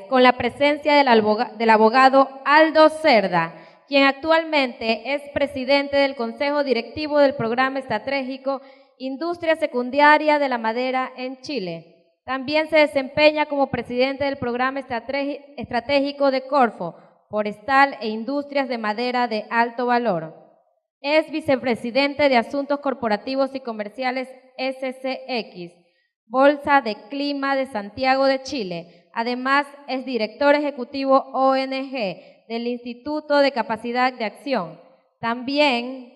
con la presencia del abogado Aldo Cerda, quien actualmente es presidente del Consejo Directivo del Programa Estratégico Industria Secundaria de la Madera en Chile. También se desempeña como presidente del Programa Estratégico de Corfo, Forestal e Industrias de Madera de Alto Valor. Es vicepresidente de Asuntos Corporativos y Comerciales SCX, Bolsa de Clima de Santiago de Chile. Además, es director ejecutivo ONG del Instituto de Capacidad de Acción. También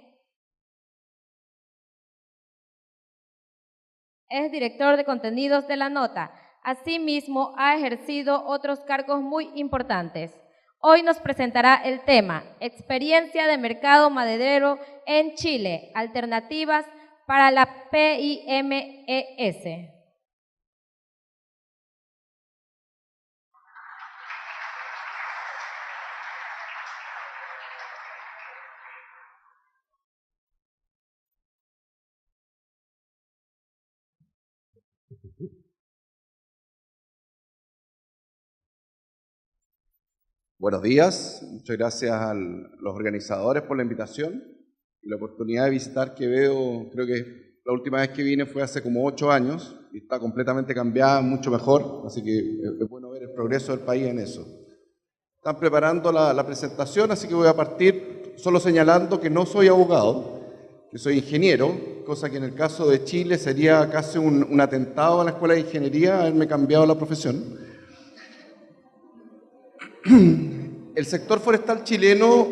es director de contenidos de La Nota. Asimismo, ha ejercido otros cargos muy importantes. Hoy nos presentará el tema Experiencia de mercado maderero en Chile, alternativas para la PYMES. Buenos días, muchas gracias a los organizadores por la invitación y la oportunidad de visitar Quevedo. Creo que la última vez que vine fue hace como 8 años y está completamente cambiada, mucho mejor, así que es bueno ver el progreso del país en eso. Están preparando la presentación, así que voy a partir solo señalando que no soy abogado, que soy ingeniero, cosa que en el caso de Chile sería casi un atentado a la Escuela de Ingeniería haberme cambiado la profesión. El sector forestal chileno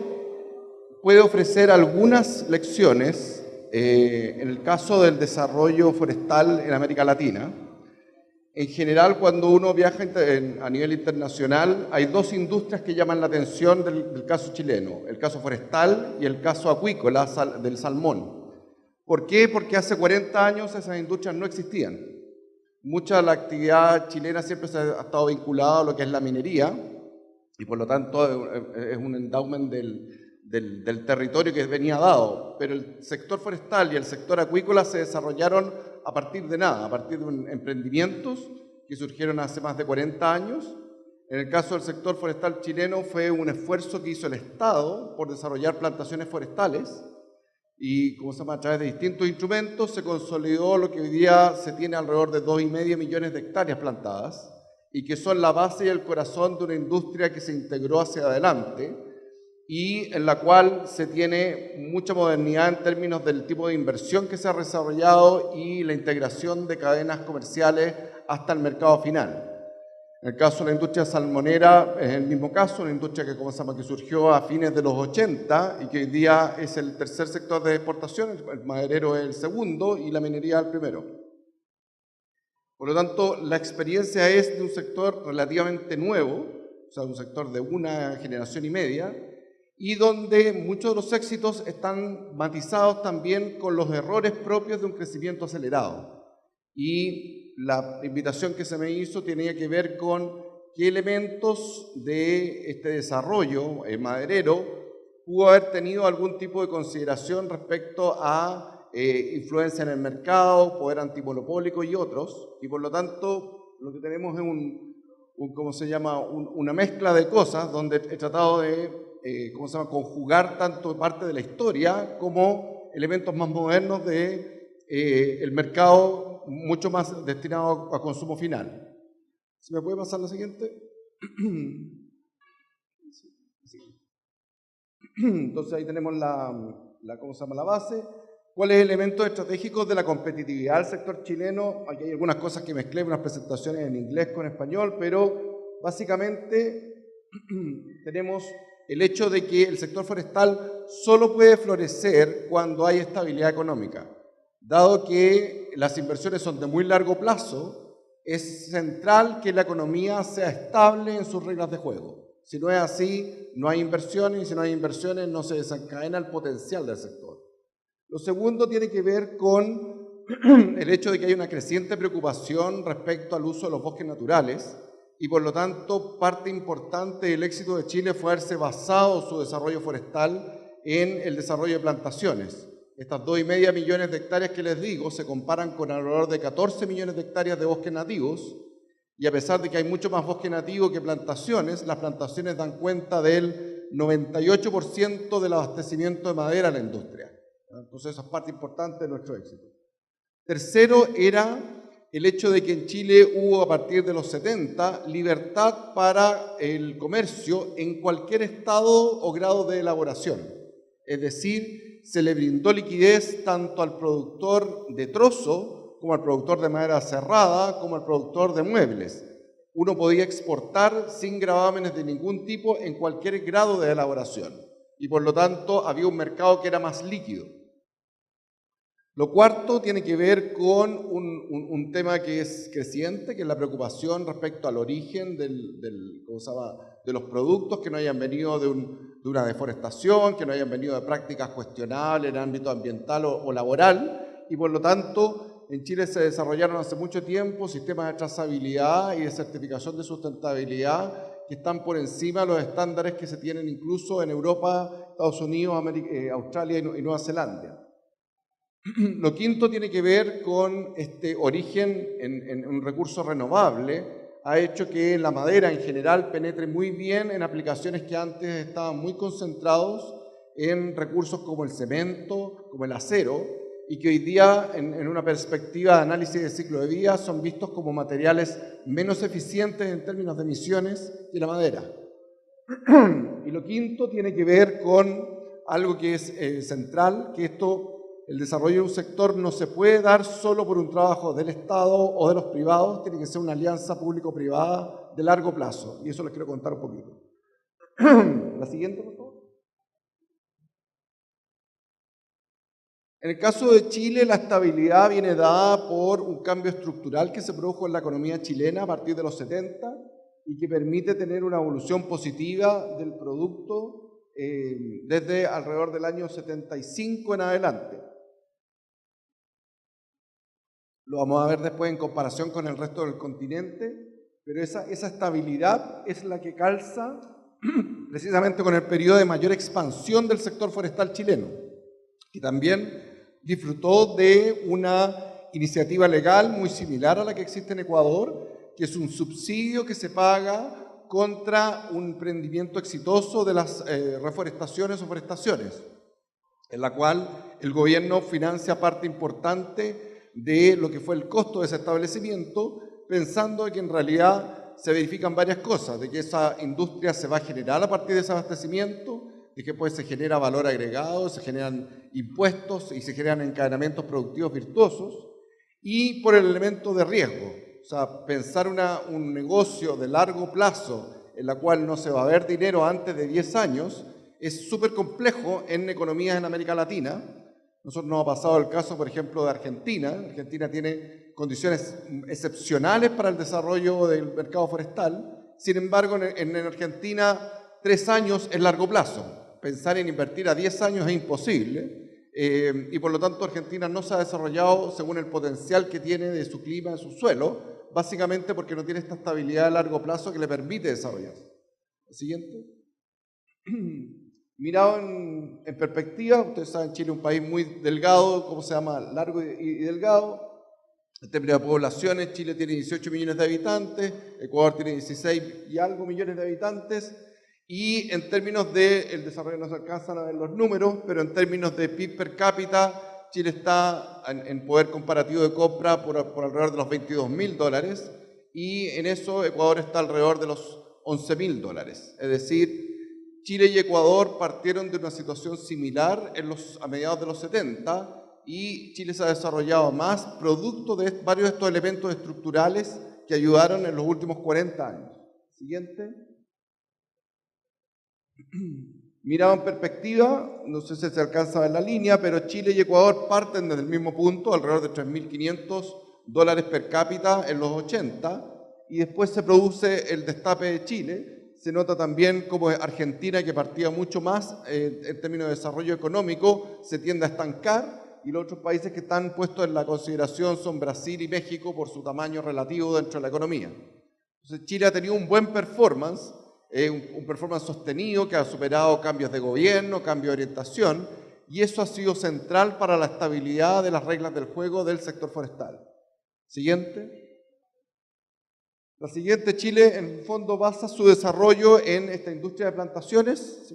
puede ofrecer algunas lecciones en el caso del desarrollo forestal en América Latina. En general, cuando uno viaja a nivel internacional, hay dos industrias que llaman la atención del caso chileno, el caso forestal y el caso acuícola del salmón. ¿Por qué? Porque hace 40 años esas industrias no existían. Mucha de la actividad chilena siempre ha estado vinculada a lo que es la minería, y por lo tanto es un endowment del territorio que venía dado, pero el sector forestal y el sector acuícola se desarrollaron a partir de nada, a partir de emprendimientos que surgieron hace más de 40 años. En el caso del sector forestal chileno fue un esfuerzo que hizo el Estado por desarrollar plantaciones forestales y, como se llama, a través de distintos instrumentos se consolidó lo que hoy día se tiene alrededor de 2,5 millones de hectáreas plantadas, y que son la base y el corazón de una industria que se integró hacia adelante y en la cual se tiene mucha modernidad en términos del tipo de inversión que se ha desarrollado y la integración de cadenas comerciales hasta el mercado final. En el caso de la industria salmonera es el mismo caso, una industria que, que surgió a fines de los 80 y que hoy día es el tercer sector de exportación, el maderero es el segundo y la minería el primero. Por lo tanto, la experiencia es de un sector relativamente nuevo, o sea, un sector de una generación y media, y donde muchos de los éxitos están matizados también con los errores propios de un crecimiento acelerado. Y la invitación que se me hizo tenía que ver con qué elementos de este desarrollo maderero pudo haber tenido algún tipo de consideración respecto a influencia en el mercado, poder antimonopólico y otros, y por lo tanto lo que tenemos es una mezcla de cosas donde he tratado de conjugar tanto parte de la historia como elementos más modernos de el mercado mucho más destinado a consumo final. ¿Se me puede pasar la siguiente? Entonces ahí tenemos la base. ¿Cuáles elementos estratégicos de la competitividad del sector chileno? Aquí hay algunas cosas que mezclé, unas presentaciones en inglés con español, pero básicamente tenemos el hecho de que el sector forestal solo puede florecer cuando hay estabilidad económica. Dado que las inversiones son de muy largo plazo, es central que la economía sea estable en sus reglas de juego. Si no es así, no hay inversiones, y si no hay inversiones, no se desencadena el potencial del sector. Lo segundo tiene que ver con el hecho de que hay una creciente preocupación respecto al uso de los bosques naturales y por lo tanto parte importante del éxito de Chile fue haberse basado su desarrollo forestal en el desarrollo de plantaciones. Estas 2,5 millones de hectáreas que les digo se comparan con alrededor de 14 millones de hectáreas de bosques nativos Y a pesar de que hay mucho más bosque nativo que plantaciones, las plantaciones dan cuenta del 98% del abastecimiento de madera a la industria. Entonces, esa es parte importante de nuestro éxito. Tercero era el hecho de que en Chile hubo, a partir de los 70, libertad para el comercio en cualquier estado o grado de elaboración. Es decir, se le brindó liquidez tanto al productor de trozo, como al productor de madera cerrada, como al productor de muebles. Uno podía exportar sin gravámenes de ningún tipo en cualquier grado de elaboración. Y por lo tanto, había un mercado que era más líquido. Lo cuarto tiene que ver con un tema que es creciente, que es la preocupación respecto al origen de los productos que no hayan venido de una deforestación, que no hayan venido de prácticas cuestionables en el ámbito ambiental o laboral, y por lo tanto en Chile se desarrollaron hace mucho tiempo sistemas de trazabilidad y de certificación de sustentabilidad que están por encima de los estándares que se tienen incluso en Europa, Estados Unidos, Australia y Nueva Zelanda. Lo quinto tiene que ver con este origen en un recurso renovable. Ha hecho que la madera en general penetre muy bien en aplicaciones que antes estaban muy concentrados en recursos como el cemento, como el acero, y que hoy día, en una perspectiva de análisis de ciclo de vida, son vistos como materiales menos eficientes en términos de emisiones que la madera. Y lo quinto tiene que ver con algo que es central, que el desarrollo de un sector no se puede dar solo por un trabajo del Estado o de los privados, tiene que ser una alianza público-privada de largo plazo. Y eso les quiero contar un poquito. La siguiente, por favor. En el caso de Chile, la estabilidad viene dada por un cambio estructural que se produjo en la economía chilena a partir de los 70 y que permite tener una evolución positiva del producto desde alrededor del año 75 en adelante. Lo vamos a ver después en comparación con el resto del continente, pero esa estabilidad es la que calza precisamente con el periodo de mayor expansión del sector forestal chileno, que también disfrutó de una iniciativa legal muy similar a la que existe en Ecuador, que es un subsidio que se paga contra un emprendimiento exitoso de las reforestaciones o forestaciones, en la cual el gobierno financia parte importante de lo que fue el costo de ese establecimiento, pensando que en realidad se verifican varias cosas, de que esa industria se va a generar a partir de ese abastecimiento, de que pues se genera valor agregado, se generan impuestos y se generan encadenamientos productivos virtuosos, y por el elemento de riesgo, o sea, pensar un negocio de largo plazo en la cual no se va a ver dinero antes de 10 años, es súper complejo en economías en América Latina. Nosotros nos ha pasado el caso, por ejemplo, de Argentina. Argentina tiene condiciones excepcionales para el desarrollo del mercado forestal. Sin embargo, en Argentina, 3 años es largo plazo. Pensar en invertir a 10 años es imposible. Y por lo tanto, Argentina no se ha desarrollado según el potencial que tiene de su clima, de su suelo, básicamente porque no tiene esta estabilidad a largo plazo que le permite desarrollarse. ¿El siguiente? Mirado en perspectiva, ustedes saben, Chile es un país muy delgado, ¿cómo se llama? Largo y delgado. En términos de poblaciones, Chile tiene 18 millones de habitantes, Ecuador tiene 16 y algo millones de habitantes, y en términos del desarrollo no se alcanzan a ver los números, pero en términos de PIB per cápita, Chile está en poder comparativo de compra por alrededor de los $22.000, y en eso Ecuador está alrededor de los $11.000. Es decir, Chile y Ecuador partieron de una situación similar a mediados de los 70 y Chile se ha desarrollado más producto de varios de estos elementos estructurales que ayudaron en los últimos 40 años. Siguiente. Mirado en perspectiva, no sé si se alcanza a ver la línea, pero Chile y Ecuador parten desde el mismo punto, alrededor de $3.500 per cápita en los 80, y después se produce el destape de Chile. Se nota también como Argentina, que partía mucho más en términos de desarrollo económico, se tiende a estancar, y los otros países que están puestos en la consideración son Brasil y México por su tamaño relativo dentro de la economía. Entonces Chile ha tenido un buen performance, un performance sostenido que ha superado cambios de gobierno, cambios de orientación, y eso ha sido central para la estabilidad de las reglas del juego del sector forestal. Siguiente. La siguiente, Chile en el fondo basa su desarrollo en esta industria de plantaciones.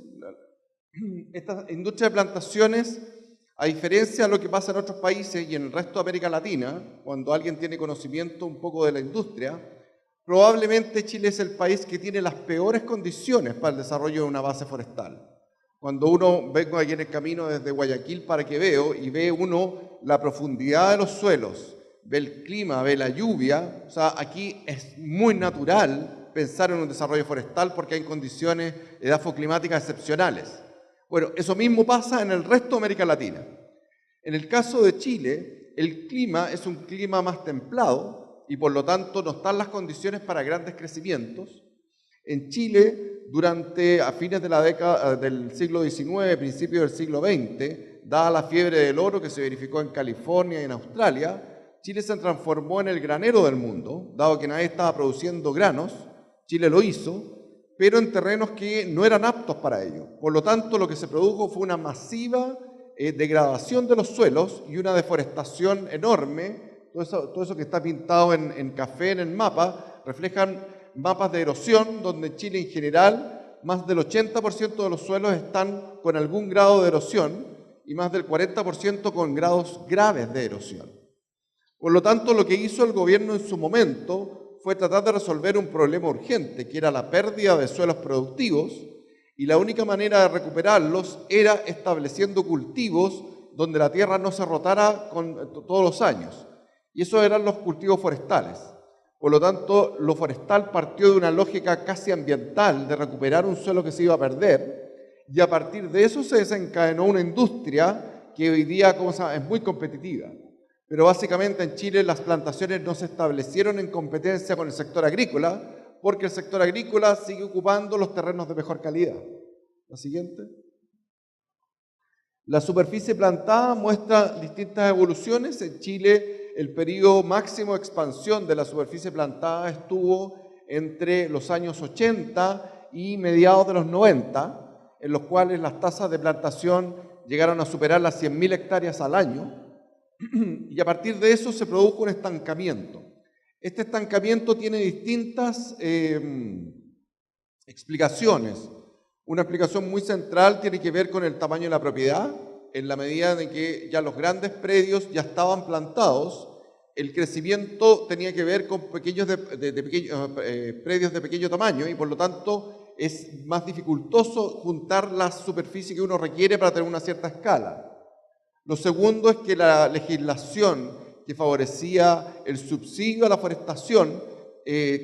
Esta industria de plantaciones, a diferencia de lo que pasa en otros países y en el resto de América Latina, cuando alguien tiene conocimiento un poco de la industria, probablemente Chile es el país que tiene las peores condiciones para el desarrollo de una base forestal. Cuando uno, vengo aquí en el camino desde Guayaquil para Quevedo y ve uno la profundidad de los suelos, ve el clima, ve la lluvia, o sea, aquí es muy natural pensar en un desarrollo forestal porque hay condiciones edafoclimáticas excepcionales. Bueno, eso mismo pasa en el resto de América Latina. En el caso de Chile, el clima es un clima más templado y por lo tanto no están las condiciones para grandes crecimientos. En Chile, a fines de la década del siglo XIX, principios del siglo XX, dada la fiebre del oro que se verificó en California y en Australia, Chile se transformó en el granero del mundo, dado que nadie estaba produciendo granos, Chile lo hizo, pero en terrenos que no eran aptos para ello. Por lo tanto, lo que se produjo fue una masiva degradación de los suelos y una deforestación enorme. Todo eso que está pintado en café en el mapa, reflejan mapas de erosión, donde en Chile en general más del 80% de los suelos están con algún grado de erosión y más del 40% con grados graves de erosión. Por lo tanto, lo que hizo el gobierno en su momento fue tratar de resolver un problema urgente, que era la pérdida de suelos productivos, y la única manera de recuperarlos era estableciendo cultivos donde la tierra no se rotara todos los años. Y esos eran los cultivos forestales. Por lo tanto, lo forestal partió de una lógica casi ambiental de recuperar un suelo que se iba a perder, y a partir de eso se desencadenó una industria que hoy día es muy competitiva. Pero básicamente en Chile las plantaciones no se establecieron en competencia con el sector agrícola, porque el sector agrícola sigue ocupando los terrenos de mejor calidad. La siguiente. La superficie plantada muestra distintas evoluciones. En Chile el periodo máximo de expansión de la superficie plantada estuvo entre los años 80 y mediados de los 90, en los cuales las tasas de plantación llegaron a superar las 100.000 hectáreas al año. Y a partir de eso se produjo un estancamiento. Este estancamiento tiene distintas explicaciones. Una explicación muy central tiene que ver con el tamaño de la propiedad. En la medida en que ya los grandes predios ya estaban plantados, el crecimiento tenía que ver con predios de pequeño tamaño y por lo tanto es más dificultoso juntar la superficie que uno requiere para tener una cierta escala. Lo segundo es que la legislación que favorecía el subsidio a la forestación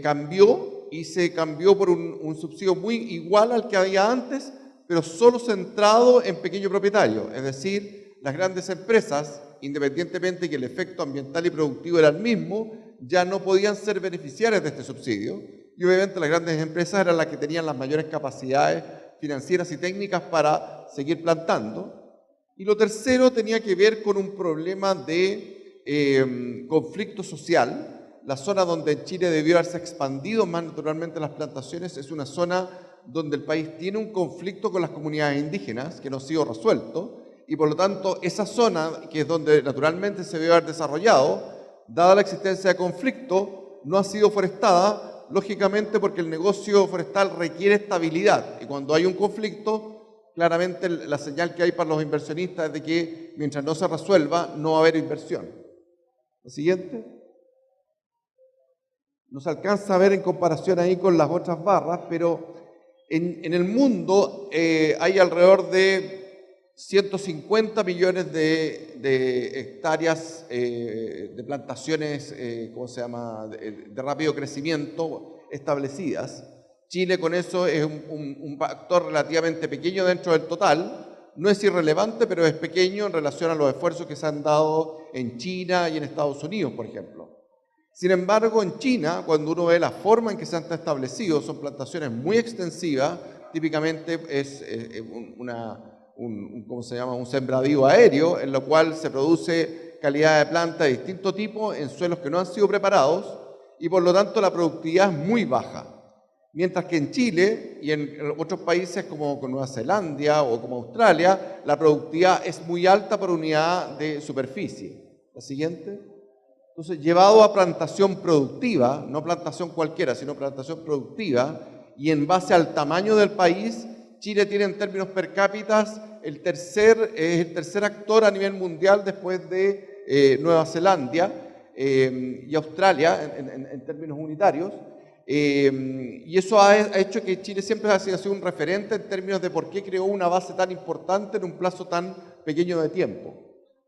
cambió y se cambió por un subsidio muy igual al que había antes, pero solo centrado en pequeño propietario. Es decir, las grandes empresas, independientemente que el efecto ambiental y productivo era el mismo, ya no podían ser beneficiarias de este subsidio. Y obviamente las grandes empresas eran las que tenían las mayores capacidades financieras y técnicas para seguir plantando. Y lo tercero tenía que ver con un problema de conflicto social. La zona donde en Chile debió haberse expandido más naturalmente las plantaciones es una zona donde el país tiene un conflicto con las comunidades indígenas que no ha sido resuelto y por lo tanto esa zona, que es donde naturalmente se debió haber desarrollado, dada la existencia de conflicto, no ha sido forestada, lógicamente porque el negocio forestal requiere estabilidad y cuando hay un conflicto, claramente la señal que hay para los inversionistas es de que mientras no se resuelva, no va a haber inversión. La siguiente. No se alcanza a ver en comparación ahí con las otras barras, pero en el mundo hay alrededor de 150 millones de hectáreas de plantaciones, de rápido crecimiento establecidas. Chile con eso es un factor relativamente pequeño dentro del total, no es irrelevante, pero es pequeño en relación a los esfuerzos que se han dado en China y en Estados Unidos, por ejemplo. Sin embargo, en China, cuando uno ve la forma en que se han establecido, son plantaciones muy extensivas, típicamente es un sembradío aéreo, en lo cual se produce calidad de planta de distinto tipo en suelos que no han sido preparados y por lo tanto la productividad es muy baja. Mientras que en Chile y en otros países como Nueva Zelanda o como Australia, la productividad es muy alta por unidad de superficie. La siguiente. Entonces, llevado a plantación productiva, no plantación cualquiera, sino plantación productiva, y en base al tamaño del país, Chile tiene en términos per cápita es el tercer actor a nivel mundial después de Nueva Zelanda y Australia en términos unitarios. Y eso ha hecho que Chile siempre ha sido un referente en términos de por qué creó una base tan importante en un plazo tan pequeño de tiempo.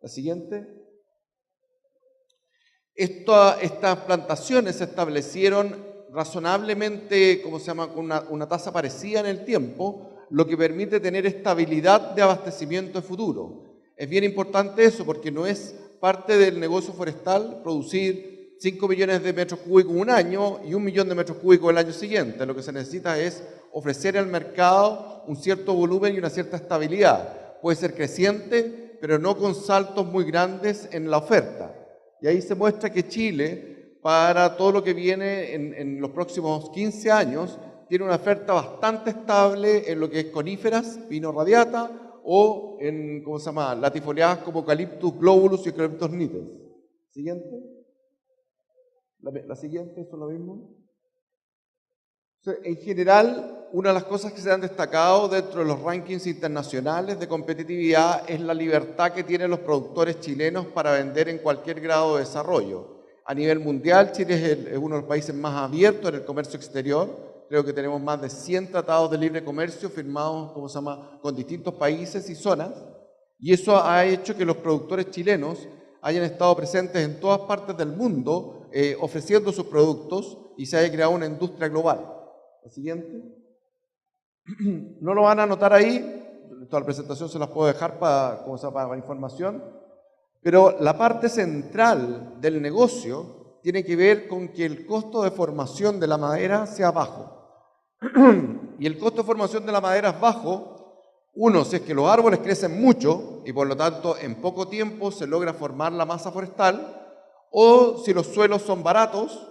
La siguiente. Estas plantaciones se establecieron razonablemente, con una tasa parecida en el tiempo, lo que permite tener estabilidad de abastecimiento de futuro. Es bien importante eso porque no es parte del negocio forestal producir 5 millones de metros cúbicos un año y 1 millón de metros cúbicos el año siguiente. Lo que se necesita es ofrecer al mercado un cierto volumen y una cierta estabilidad. Puede ser creciente, pero no con saltos muy grandes en la oferta. Y ahí se muestra que Chile, para todo lo que viene en los próximos 15 años, tiene una oferta bastante estable en lo que es coníferas, pino radiata, o en, latifoliadas como Eucalyptus globulus y Eucalyptus nitens. Siguiente. La siguiente, eso es lo mismo. En general, una de las cosas que se han destacado dentro de los rankings internacionales de competitividad es la libertad que tienen los productores chilenos para vender en cualquier grado de desarrollo. A nivel mundial, Chile es uno de los países más abiertos en el comercio exterior. Creo que tenemos más de 100 tratados de libre comercio firmados, con distintos países y zonas. Y eso ha hecho que los productores chilenos hayan estado presentes en todas partes del mundo ofreciendo sus productos y se haya creado una industria global. La siguiente. No lo van a anotar ahí, toda la presentación se las puedo dejar para información, pero la parte central del negocio tiene que ver con que el costo de formación de la madera sea bajo. Y el costo de formación de la madera es bajo, uno, si es que los árboles crecen mucho y por lo tanto en poco tiempo se logra formar la masa forestal, o si los suelos son baratos,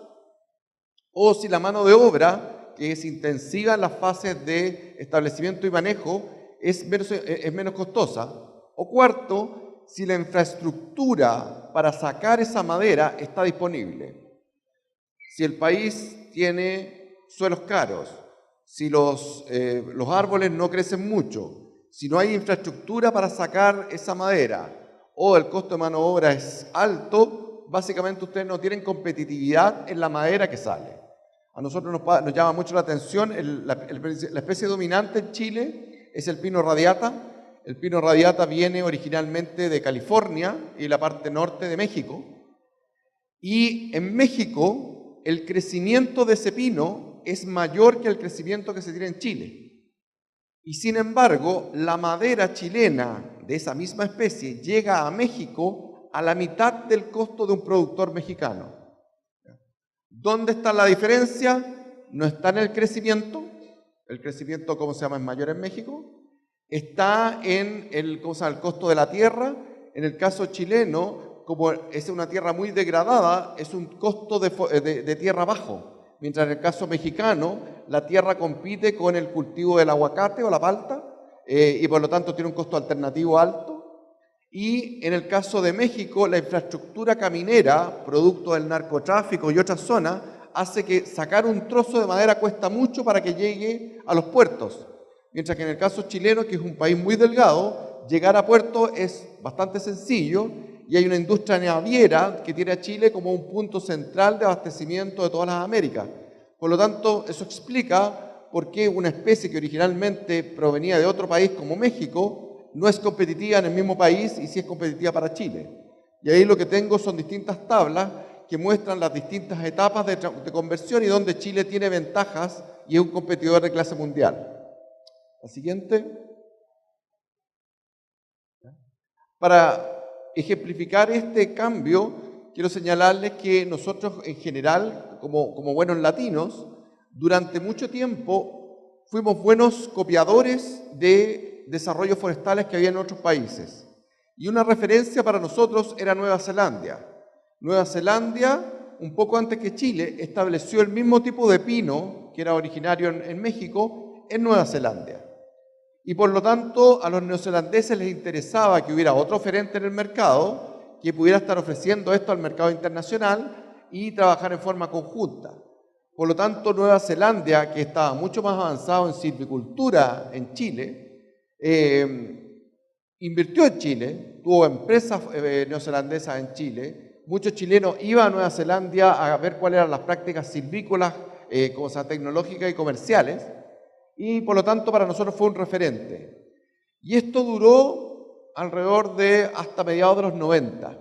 o si la mano de obra que es intensiva en las fases de establecimiento y manejo, es menos costosa. O cuarto, si la infraestructura para sacar esa madera está disponible. Si el país tiene suelos caros, si los árboles no crecen mucho, si no hay infraestructura para sacar esa madera, o el costo de mano de obra es alto, básicamente ustedes no tienen competitividad en la madera que sale. A nosotros nos llama mucho la atención, la especie dominante en Chile es el pino radiata. El pino radiata viene originalmente de California y la parte norte de México. Y en México el crecimiento de ese pino es mayor que el crecimiento que se tiene en Chile. Y sin embargo, la madera chilena de esa misma especie llega a México a la mitad del costo de un productor mexicano. ¿Dónde está la diferencia? No está en el crecimiento es mayor en México, está en el costo de la tierra. En el caso chileno, como es una tierra muy degradada, es un costo de tierra bajo, mientras en el caso mexicano, la tierra compite con el cultivo del aguacate o la palta, y por lo tanto tiene un costo alternativo alto. Y en el caso de México, la infraestructura caminera, producto del narcotráfico y otras zonas, hace que sacar un trozo de madera cuesta mucho para que llegue a los puertos. Mientras que en el caso chileno, que es un país muy delgado, llegar a puertos es bastante sencillo y hay una industria naviera que tiene a Chile como un punto central de abastecimiento de todas las Américas. Por lo tanto, eso explica por qué una especie que originalmente provenía de otro país como México no es competitiva en el mismo país y sí es competitiva para Chile. Y ahí lo que tengo son distintas tablas que muestran las distintas etapas de conversión y donde Chile tiene ventajas y es un competidor de clase mundial. La siguiente. Para ejemplificar este cambio, quiero señalarles que nosotros en general, como buenos latinos, durante mucho tiempo fuimos buenos copiadores de desarrollos forestales que había en otros países. Y una referencia para nosotros era Nueva Zelanda. Nueva Zelanda, un poco antes que Chile, estableció el mismo tipo de pino que era originario en México, en Nueva Zelanda. Y por lo tanto, a los neozelandeses les interesaba que hubiera otro oferente en el mercado que pudiera estar ofreciendo esto al mercado internacional y trabajar en forma conjunta. Por lo tanto, Nueva Zelanda, que estaba mucho más avanzado en silvicultura en Chile, invirtió en Chile, tuvo empresas neozelandesas en Chile. Muchos chilenos iban a Nueva Zelanda a ver cuáles eran las prácticas silvícolas, tecnológicas y comerciales, y por lo tanto para nosotros fue un referente. Y esto duró alrededor de hasta mediados de los 90.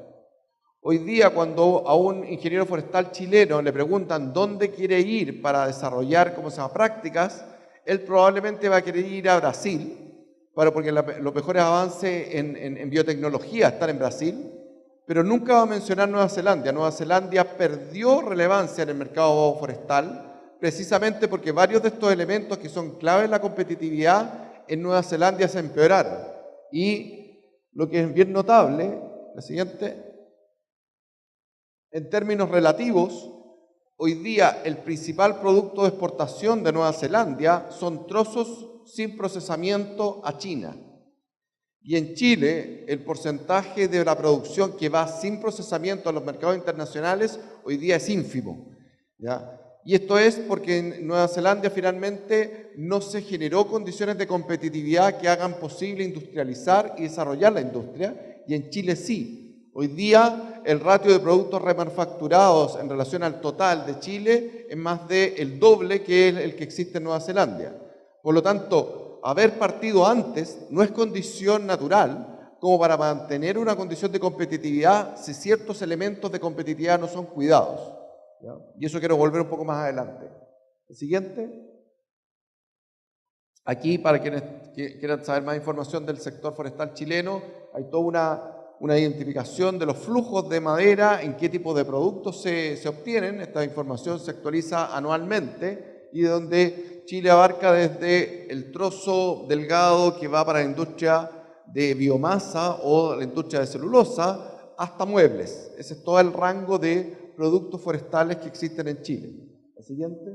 Hoy día, cuando a un ingeniero forestal chileno le preguntan dónde quiere ir para desarrollar prácticas, él probablemente va a querer ir a Brasil, porque los mejores avances en biotecnología están en Brasil, pero nunca va a mencionar Nueva Zelanda. Nueva Zelanda perdió relevancia en el mercado forestal, precisamente porque varios de estos elementos que son claves en la competitividad en Nueva Zelanda se empeoraron. Y lo que es bien notable, la siguiente. En términos relativos, hoy día el principal producto de exportación de Nueva Zelanda son trozos sin procesamiento a China. Y en Chile, el porcentaje de la producción que va sin procesamiento a los mercados internacionales hoy día es ínfimo, ¿ya? Y esto es porque en Nueva Zelanda finalmente no se generó condiciones de competitividad que hagan posible industrializar y desarrollar la industria, y en Chile sí. Hoy día el ratio de productos remanufacturados en relación al total de Chile es más del doble que el que existe en Nueva Zelanda. Por lo tanto, haber partido antes no es condición natural como para mantener una condición de competitividad si ciertos elementos de competitividad no son cuidados, ¿ya? Y eso quiero volver un poco más adelante. El siguiente. Aquí, para quienes quieran saber más información del sector forestal chileno, hay toda una identificación de los flujos de madera, en qué tipo de productos se obtienen. Esta información se actualiza anualmente y donde Chile abarca desde el trozo delgado que va para la industria de biomasa o la industria de celulosa hasta muebles. Ese es todo el rango de productos forestales que existen en Chile. La siguiente.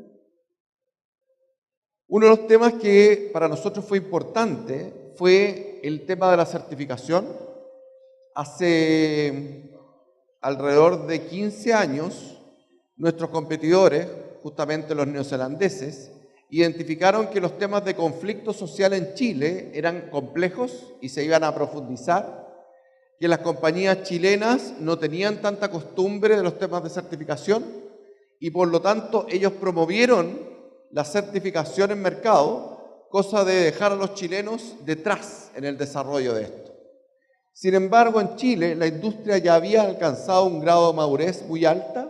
Uno de los temas que para nosotros fue importante fue el tema de la certificación. Hace alrededor de 15 años, nuestros competidores, justamente los neozelandeses, identificaron que los temas de conflicto social en Chile eran complejos y se iban a profundizar, que las compañías chilenas no tenían tanta costumbre de los temas de certificación y por lo tanto ellos promovieron la certificación en mercado, cosa de dejar a los chilenos detrás en el desarrollo de esto. Sin embargo, en Chile la industria ya había alcanzado un grado de madurez muy alta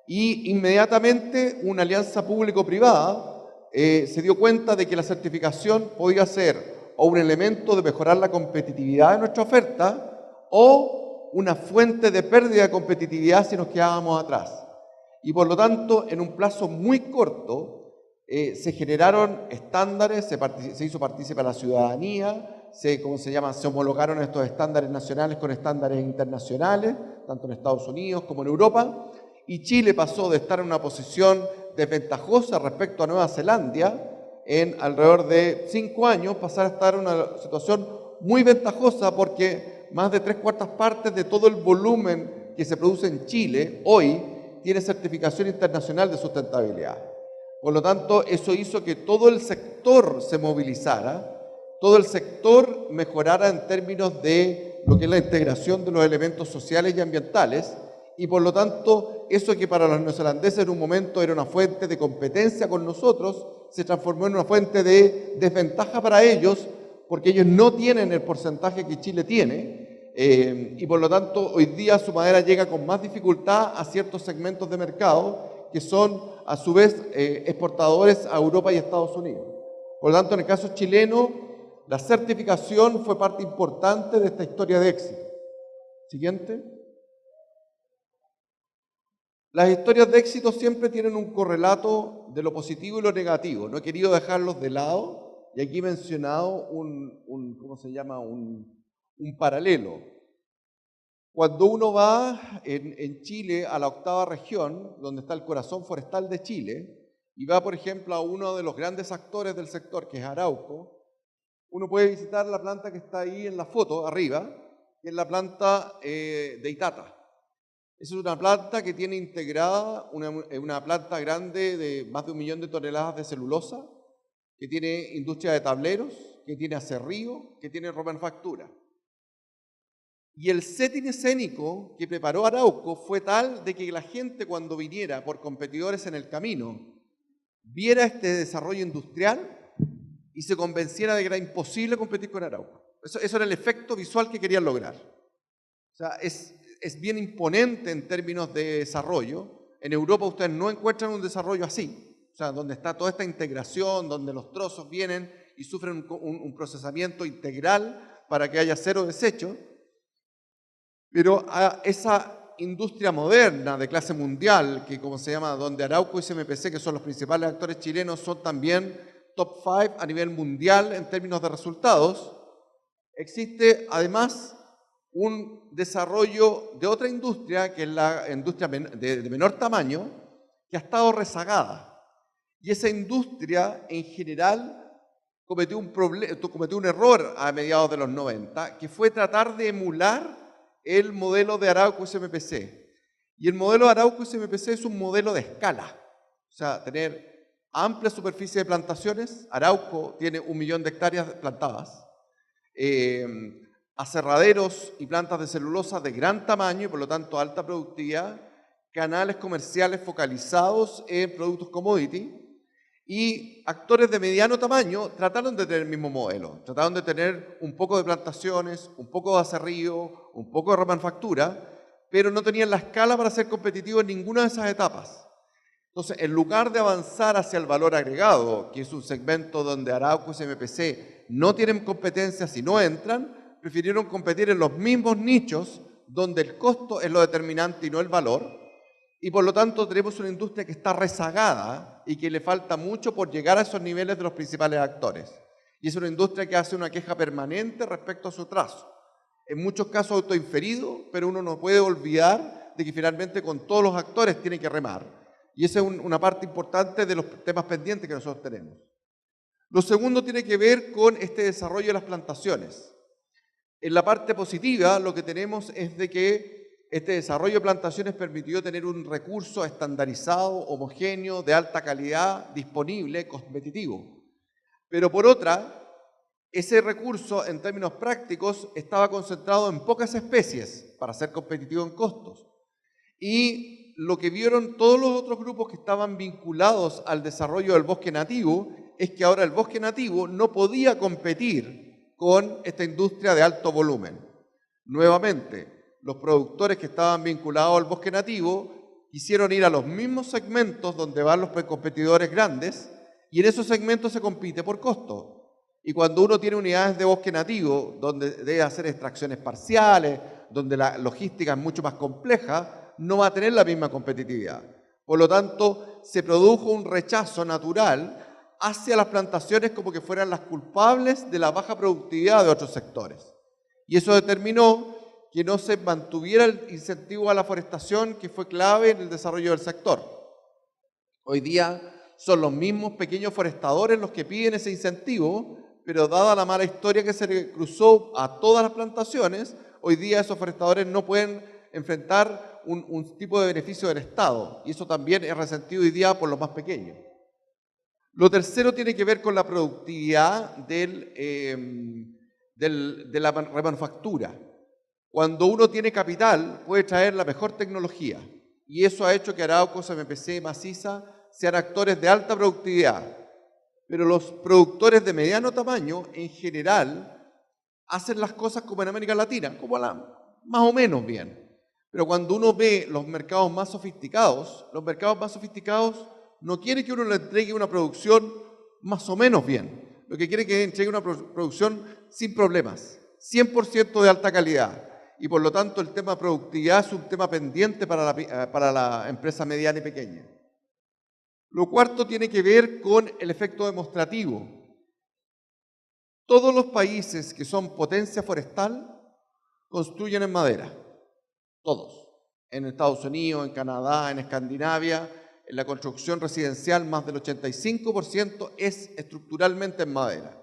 y inmediatamente una alianza público-privada se dio cuenta de que la certificación podía ser o un elemento de mejorar la competitividad de nuestra oferta o una fuente de pérdida de competitividad si nos quedábamos atrás. Y por lo tanto, en un plazo muy corto, se generaron estándares, se hizo partícipe a la ciudadanía, se homologaron estos estándares nacionales con estándares internacionales, tanto en Estados Unidos como en Europa, y Chile pasó de estar en una posición desventajosa respecto a Nueva Zelanda en alrededor de 5 años, pasar a estar en una situación muy ventajosa porque más de 3/4 partes de todo el volumen que se produce en Chile hoy tiene certificación internacional de sustentabilidad. Por lo tanto, eso hizo que todo el sector se movilizara, todo el sector mejorara en términos de lo que es la integración de los elementos sociales y ambientales, y por lo tanto, eso que para los neozelandeses en un momento era una fuente de competencia con nosotros, se transformó en una fuente de desventaja para ellos, porque ellos no tienen el porcentaje que Chile tiene, y por lo tanto, hoy día su madera llega con más dificultad a ciertos segmentos de mercado que son, a su vez, exportadores a Europa y Estados Unidos. Por lo tanto, en el caso chileno, la certificación fue parte importante de esta historia de éxito. Siguiente. Las historias de éxito siempre tienen un correlato de lo positivo y lo negativo. No he querido dejarlos de lado y aquí he mencionado un paralelo. Cuando uno va en Chile a la 8ª región, donde está el corazón forestal de Chile, y va, por ejemplo, a uno de los grandes actores del sector, que es Arauco, uno puede visitar la planta que está ahí en la foto, arriba, que es la planta de Itata. Esa es una planta que tiene integrada una planta grande de más de 1 millón de toneladas de celulosa, que tiene industria de tableros, que tiene aserrío, que tiene manufactura. Y el setting escénico que preparó Arauco fue tal de que la gente, cuando viniera por competidores en el camino, viera este desarrollo industrial y se convenciera de que era imposible competir con Arauco. Eso era el efecto visual que querían lograr. O sea, es bien imponente en términos de desarrollo. En Europa ustedes no encuentran un desarrollo así. O sea, donde está toda esta integración, donde los trozos vienen y sufren un procesamiento integral para que haya cero desecho. Pero a esa industria moderna de clase mundial, que como se llama, donde Arauco y CMPC, que son los principales actores chilenos, son también top 5 a nivel mundial en términos de resultados, existe además un desarrollo de otra industria, que es la industria de menor tamaño, que ha estado rezagada. Y esa industria en general cometió un error a mediados de los 90, que fue tratar de emular el modelo de Arauco SMPC. Y el modelo de Arauco SMPC es un modelo de escala. O sea, tener amplia superficie de plantaciones. Arauco tiene 1 millón de hectáreas plantadas. Aserraderos y plantas de celulosa de gran tamaño y por lo tanto alta productividad. Canales comerciales focalizados en productos commodity. Y actores de mediano tamaño trataron de tener el mismo modelo. Trataron de tener un poco de plantaciones, un poco de aserrío, un poco de remanufactura, pero no tenían la escala para ser competitivos en ninguna de esas etapas. Entonces, en lugar de avanzar hacia el valor agregado, que es un segmento donde Arauco y CMPC no tienen competencia si no entran, prefirieron competir en los mismos nichos donde el costo es lo determinante y no el valor. Y por lo tanto tenemos una industria que está rezagada y que le falta mucho por llegar a esos niveles de los principales actores. Y es una industria que hace una queja permanente respecto a su trazo. En muchos casos autoinferido, pero uno no puede olvidar de que finalmente con todos los actores tiene que remar. Y esa es una parte importante de los temas pendientes que nosotros tenemos. Lo segundo tiene que ver con este desarrollo de las plantaciones. En la parte positiva lo que tenemos es de que este desarrollo de plantaciones permitió tener un recurso estandarizado, homogéneo, de alta calidad, disponible, competitivo. Pero por otra, ese recurso en términos prácticos estaba concentrado en pocas especies para ser competitivo en costos. Y lo que vieron todos los otros grupos que estaban vinculados al desarrollo del bosque nativo es que ahora el bosque nativo no podía competir con esta industria de alto volumen. Nuevamente, los productores que estaban vinculados al bosque nativo quisieron ir a los mismos segmentos donde van los competidores grandes y en esos segmentos se compite por costo. Y cuando uno tiene unidades de bosque nativo donde debe hacer extracciones parciales, donde la logística es mucho más compleja, no va a tener la misma competitividad. Por lo tanto, se produjo un rechazo natural hacia las plantaciones como que fueran las culpables de la baja productividad de otros sectores. Y eso determinó que no se mantuviera el incentivo a la forestación que fue clave en el desarrollo del sector. Hoy día son los mismos pequeños forestadores los que piden ese incentivo, pero dada la mala historia que se le cruzó a todas las plantaciones, hoy día esos forestadores no pueden enfrentar un tipo de beneficio del Estado, y eso también es resentido hoy día por los más pequeños. Lo tercero tiene que ver con la productividad de la remanufactura. Cuando uno tiene capital, puede traer la mejor tecnología. Y eso ha hecho que Arauco, CMPC y Maciza sean actores de alta productividad. Pero los productores de mediano tamaño, en general, hacen las cosas como en América Latina, más o menos bien. Pero cuando uno ve los mercados más sofisticados no quieren que uno le entregue una producción más o menos bien. Lo que quiere es que entregue una producción sin problemas, 100% de alta calidad. Y por lo tanto el tema de productividad es un tema pendiente para la empresa mediana y pequeña. Lo cuarto tiene que ver con el efecto demostrativo. Todos los países que son potencia forestal construyen en madera. Todos. En Estados Unidos, en Canadá, en Escandinavia, en la construcción residencial más del 85% es estructuralmente en madera.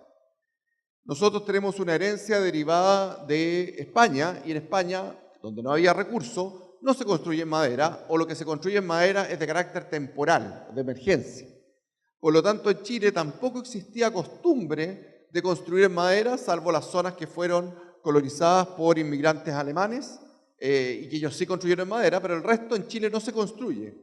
Nosotros tenemos una herencia derivada de España, y en España, donde no había recursos, no se construye en madera, o lo que se construye en madera es de carácter temporal, de emergencia. Por lo tanto, en Chile tampoco existía costumbre de construir en madera, salvo las zonas que fueron colonizadas por inmigrantes alemanes, y que ellos sí construyeron en madera, pero el resto en Chile no se construye.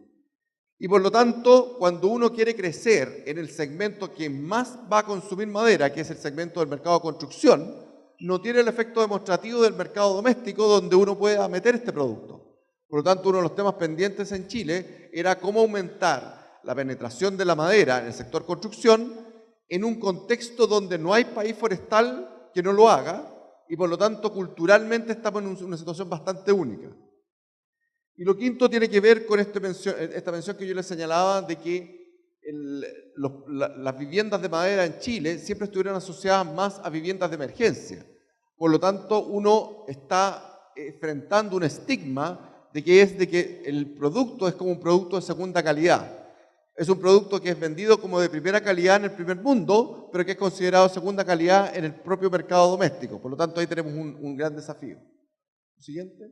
Y por lo tanto, cuando uno quiere crecer en el segmento que más va a consumir madera, que es el segmento del mercado de construcción, no tiene el efecto demostrativo del mercado doméstico donde uno pueda meter este producto. Por lo tanto, uno de los temas pendientes en Chile era cómo aumentar la penetración de la madera en el sector construcción en un contexto donde no hay país forestal que no lo haga, y por lo tanto culturalmente estamos en una situación bastante única. Y lo quinto tiene que ver con esta mención que yo les señalaba de que las viviendas de madera en Chile siempre estuvieron asociadas más a viviendas de emergencia. Por lo tanto, uno está enfrentando un estigma de que el producto es como un producto de segunda calidad. Es un producto que es vendido como de primera calidad en el primer mundo, pero que es considerado segunda calidad en el propio mercado doméstico. Por lo tanto, ahí tenemos un gran desafío. Siguiente.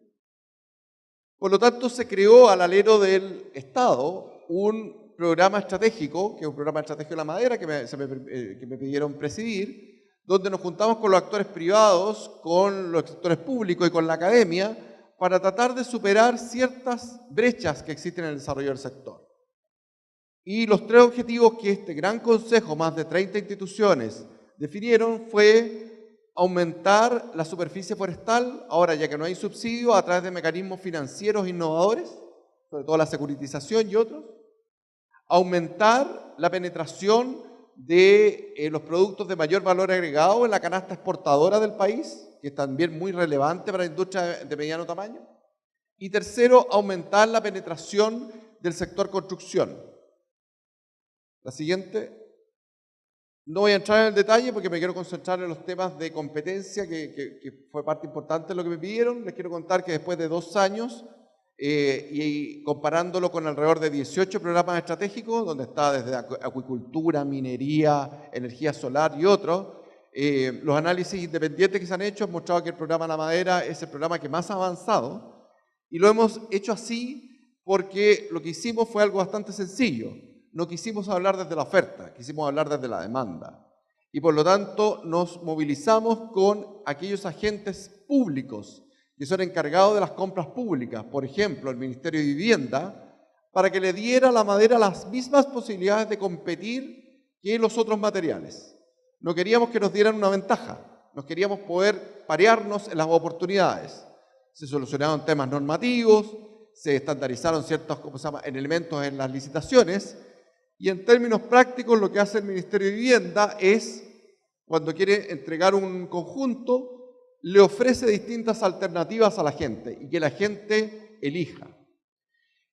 Por lo tanto, se creó al alero del Estado un programa estratégico, que es un programa estratégico de la madera, que me pidieron presidir, donde nos juntamos con los actores privados, con los sectores públicos y con la academia, para tratar de superar ciertas brechas que existen en el desarrollo del sector. Y los tres objetivos que este gran consejo, más de 30 instituciones, definieron fue aumentar la superficie forestal, ahora ya que no hay subsidio, a través de mecanismos financieros innovadores, sobre todo la securitización y otros, aumentar la penetración de los productos de mayor valor agregado en la canasta exportadora del país, que es también muy relevante para la industria de mediano tamaño, y tercero, aumentar la penetración del sector construcción. La siguiente. No voy a entrar en el detalle porque me quiero concentrar en los temas de competencia, que fue parte importante de lo que me pidieron. Les quiero contar que después de 2 años, y comparándolo con alrededor de 18 programas estratégicos, donde está desde acuicultura, minería, energía solar y otros, los análisis independientes que se han hecho han mostrado que el programa La Madera es el programa que más ha avanzado, y lo hemos hecho así porque lo que hicimos fue algo bastante sencillo. No quisimos hablar desde la oferta, quisimos hablar desde la demanda. Y por lo tanto nos movilizamos con aquellos agentes públicos que son encargados de las compras públicas, por ejemplo, el Ministerio de Vivienda, para que le diera a la madera las mismas posibilidades de competir que los otros materiales. No queríamos que nos dieran una ventaja, nos queríamos poder parearnos en las oportunidades. Se solucionaron temas normativos, se estandarizaron ciertos elementos en las licitaciones. Y en términos prácticos, lo que hace el Ministerio de Vivienda es, cuando quiere entregar un conjunto, le ofrece distintas alternativas a la gente y que la gente elija.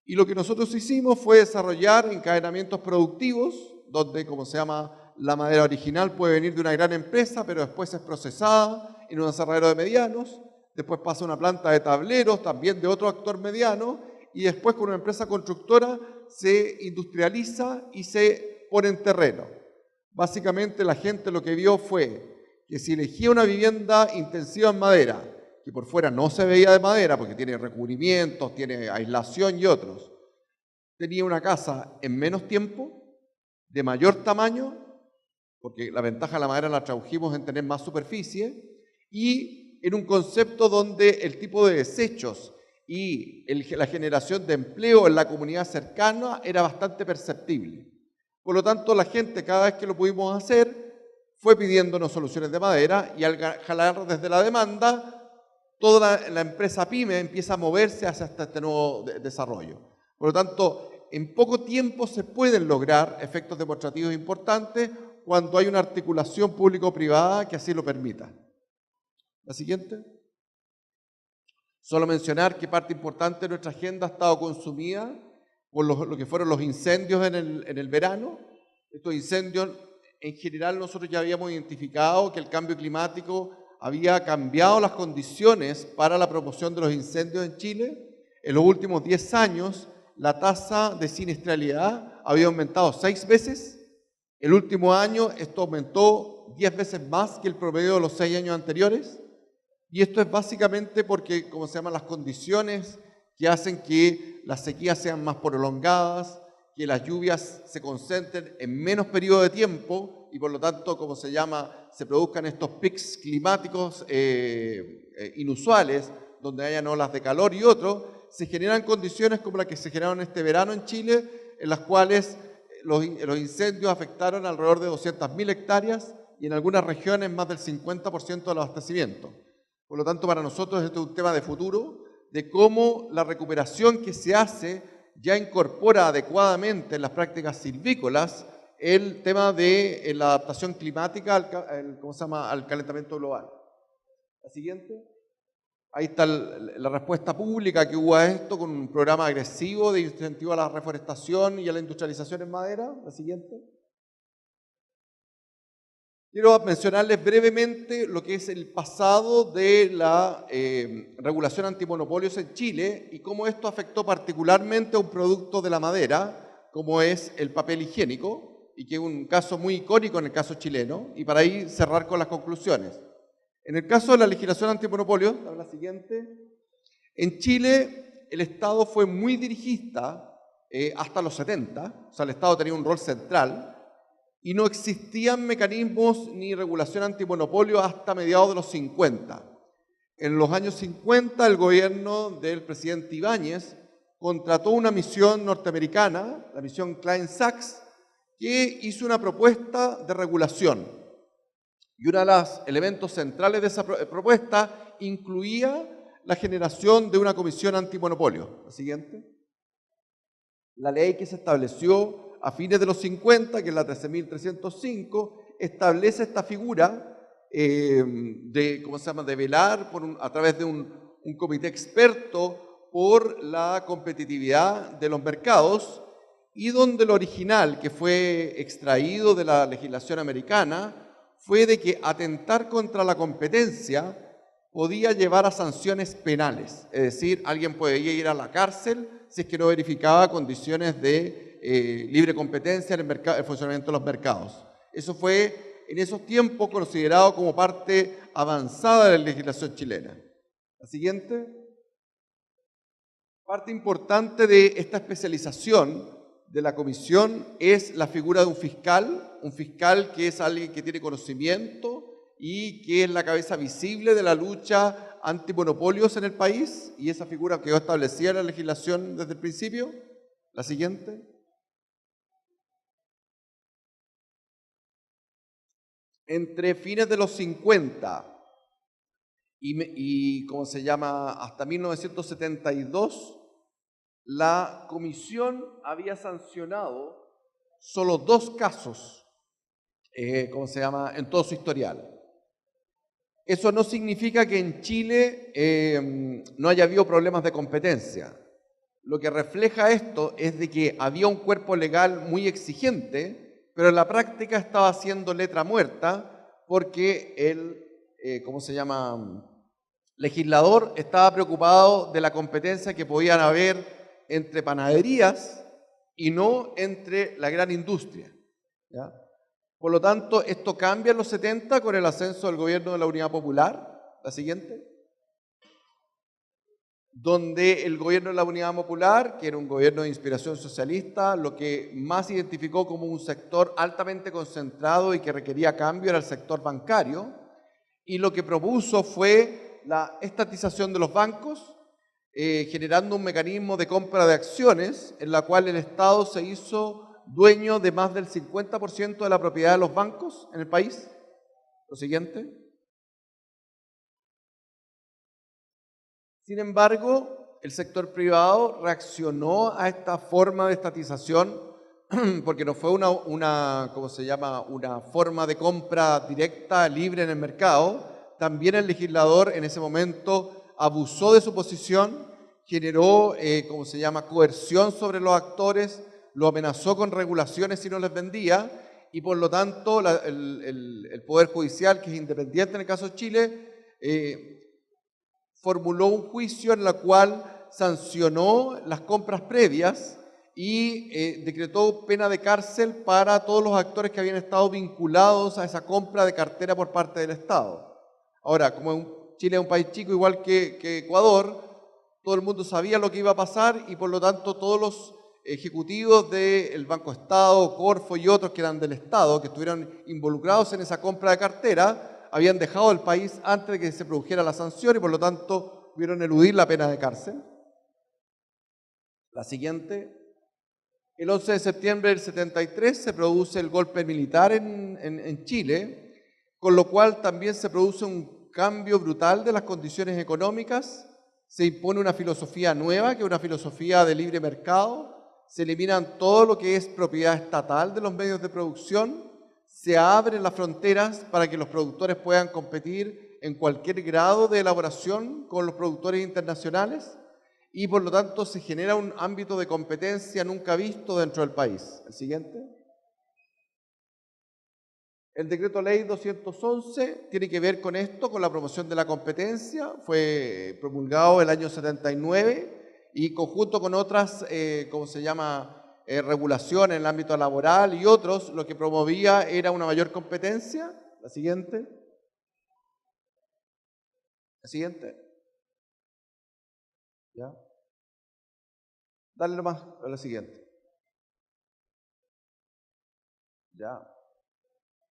Y lo que nosotros hicimos fue desarrollar encadenamientos productivos, donde, como se llama, la madera original puede venir de una gran empresa, pero después es procesada en un aserradero de medianos, después pasa a una planta de tableros, también de otro actor mediano, y después con una empresa constructora se industrializa y se pone en terreno. Básicamente la gente lo que vio fue que si elegía una vivienda intensiva en madera, que por fuera no se veía de madera porque tiene recubrimientos, tiene aislación y otros, tenía una casa en menos tiempo, de mayor tamaño, porque la ventaja de la madera la tradujimos en tener más superficie, y en un concepto donde el tipo de desechos y la generación de empleo en la comunidad cercana era bastante perceptible. Por lo tanto, la gente, cada vez que lo pudimos hacer, fue pidiéndonos soluciones de madera, y al jalar desde la demanda, toda la empresa PYME empieza a moverse hacia este nuevo desarrollo. Por lo tanto, en poco tiempo se pueden lograr efectos demostrativos importantes cuando hay una articulación público-privada que así lo permita. La siguiente. Solo mencionar que parte importante de nuestra agenda ha estado consumida por lo que fueron los incendios en el verano. Estos incendios, en general, nosotros ya habíamos identificado que el cambio climático había cambiado las condiciones para la promoción de los incendios en Chile. En los últimos 10 años, la tasa de siniestralidad había aumentado 6 veces. El último año esto aumentó 10 veces más que el promedio de los 6 años anteriores. Y esto es básicamente porque, como se llaman, las condiciones que hacen que las sequías sean más prolongadas, que las lluvias se concentren en menos periodo de tiempo y por lo tanto, como se llama, se produzcan estos pics climáticos inusuales, donde hayan olas de calor y otros, se generan condiciones como las que se generaron este verano en Chile, en las cuales los incendios afectaron alrededor de 200.000 hectáreas y en algunas regiones más del 50% del abastecimiento. Por lo tanto, para nosotros este es un tema de futuro, de cómo la recuperación que se hace ya incorpora adecuadamente en las prácticas silvícolas el tema de la adaptación climática al calentamiento global. La siguiente. Ahí está la respuesta pública que hubo a esto con un programa agresivo de incentivo a la reforestación y a la industrialización en madera. La siguiente. Quiero mencionarles brevemente lo que es el pasado de la regulación antimonopolios en Chile y cómo esto afectó particularmente a un producto de la madera, como es el papel higiénico, y que es un caso muy icónico en el caso chileno, y para ahí cerrar con las conclusiones. En el caso de la legislación antimonopolios, la siguiente, en Chile el Estado fue muy dirigista hasta los 70, o sea, el Estado tenía un rol central, y no existían mecanismos ni regulación antimonopolio hasta mediados de los 50. En los años 50, el gobierno del presidente Ibáñez contrató una misión norteamericana, la misión Klein-Sachs, que hizo una propuesta de regulación. Y uno de los elementos centrales de esa propuesta incluía la generación de una comisión antimonopolio. La siguiente. La ley que se estableció a fines de los 50, que es la 13.305, establece esta figura de velar a través de un comité experto por la competitividad de los mercados, y donde lo original que fue extraído de la legislación americana fue de que atentar contra la competencia podía llevar a sanciones penales, es decir, alguien podía ir a la cárcel si es que no verificaba condiciones de libre competencia en el funcionamiento de los mercados. Eso fue en esos tiempos considerado como parte avanzada de la legislación chilena. La siguiente. Parte importante de esta especialización de la comisión es la figura de un fiscal que es alguien que tiene conocimiento y que es la cabeza visible de la lucha antimonopolios en el país, y esa figura quedó establecida en la legislación desde el principio. La siguiente. Entre fines de los 50 hasta 1972, la comisión había sancionado solo 2 casos, en todo su historial. Eso no significa que en Chile no haya habido problemas de competencia. Lo que refleja esto es de que había un cuerpo legal muy exigente, pero en la práctica estaba haciendo letra muerta porque el legislador estaba preocupado de la competencia que podían haber entre panaderías y no entre la gran industria, ¿ya? Por lo tanto, esto cambia en los 70 con el ascenso del gobierno de la Unidad Popular. La siguiente. Donde el gobierno de la Unidad Popular, que era un gobierno de inspiración socialista, lo que más identificó como un sector altamente concentrado y que requería cambio era el sector bancario, y lo que propuso fue la estatización de los bancos, generando un mecanismo de compra de acciones en la cual el Estado se hizo dueño de más del 50% de la propiedad de los bancos en el país. Lo siguiente. Sin embargo, el sector privado reaccionó a esta forma de estatización porque no fue una forma de compra directa, libre en el mercado. También el legislador en ese momento abusó de su posición, generó, coerción sobre los actores, lo amenazó con regulaciones si no les vendía, y por lo tanto el Poder Judicial, que es independiente en el caso de Chile, formuló un juicio en el cual sancionó las compras previas y decretó pena de cárcel para todos los actores que habían estado vinculados a esa compra de cartera por parte del Estado. Ahora, como Chile es un país chico igual que Ecuador, todo el mundo sabía lo que iba a pasar y por lo tanto todos los ejecutivos del Banco Estado, Corfo y otros que eran del Estado, que estuvieron involucrados en esa compra de cartera, habían dejado el país antes de que se produjera la sanción y por lo tanto pudieron eludir la pena de cárcel. La siguiente. El 11 de septiembre del 73 se produce el golpe militar en Chile, con lo cual también se produce un cambio brutal de las condiciones económicas, se impone una filosofía nueva, que es una filosofía de libre mercado, se eliminan todo lo que es propiedad estatal de los medios de producción, se abren las fronteras para que los productores puedan competir en cualquier grado de elaboración con los productores internacionales y por lo tanto se genera un ámbito de competencia nunca visto dentro del país. El siguiente. El decreto ley 211 tiene que ver con esto, con la promoción de la competencia, fue promulgado el año 79 y conjunto con otras, regulaciones en el ámbito laboral y otros, lo que promovía era una mayor competencia. La siguiente. La siguiente. ¿Ya? Dale nomás a la siguiente. Ya.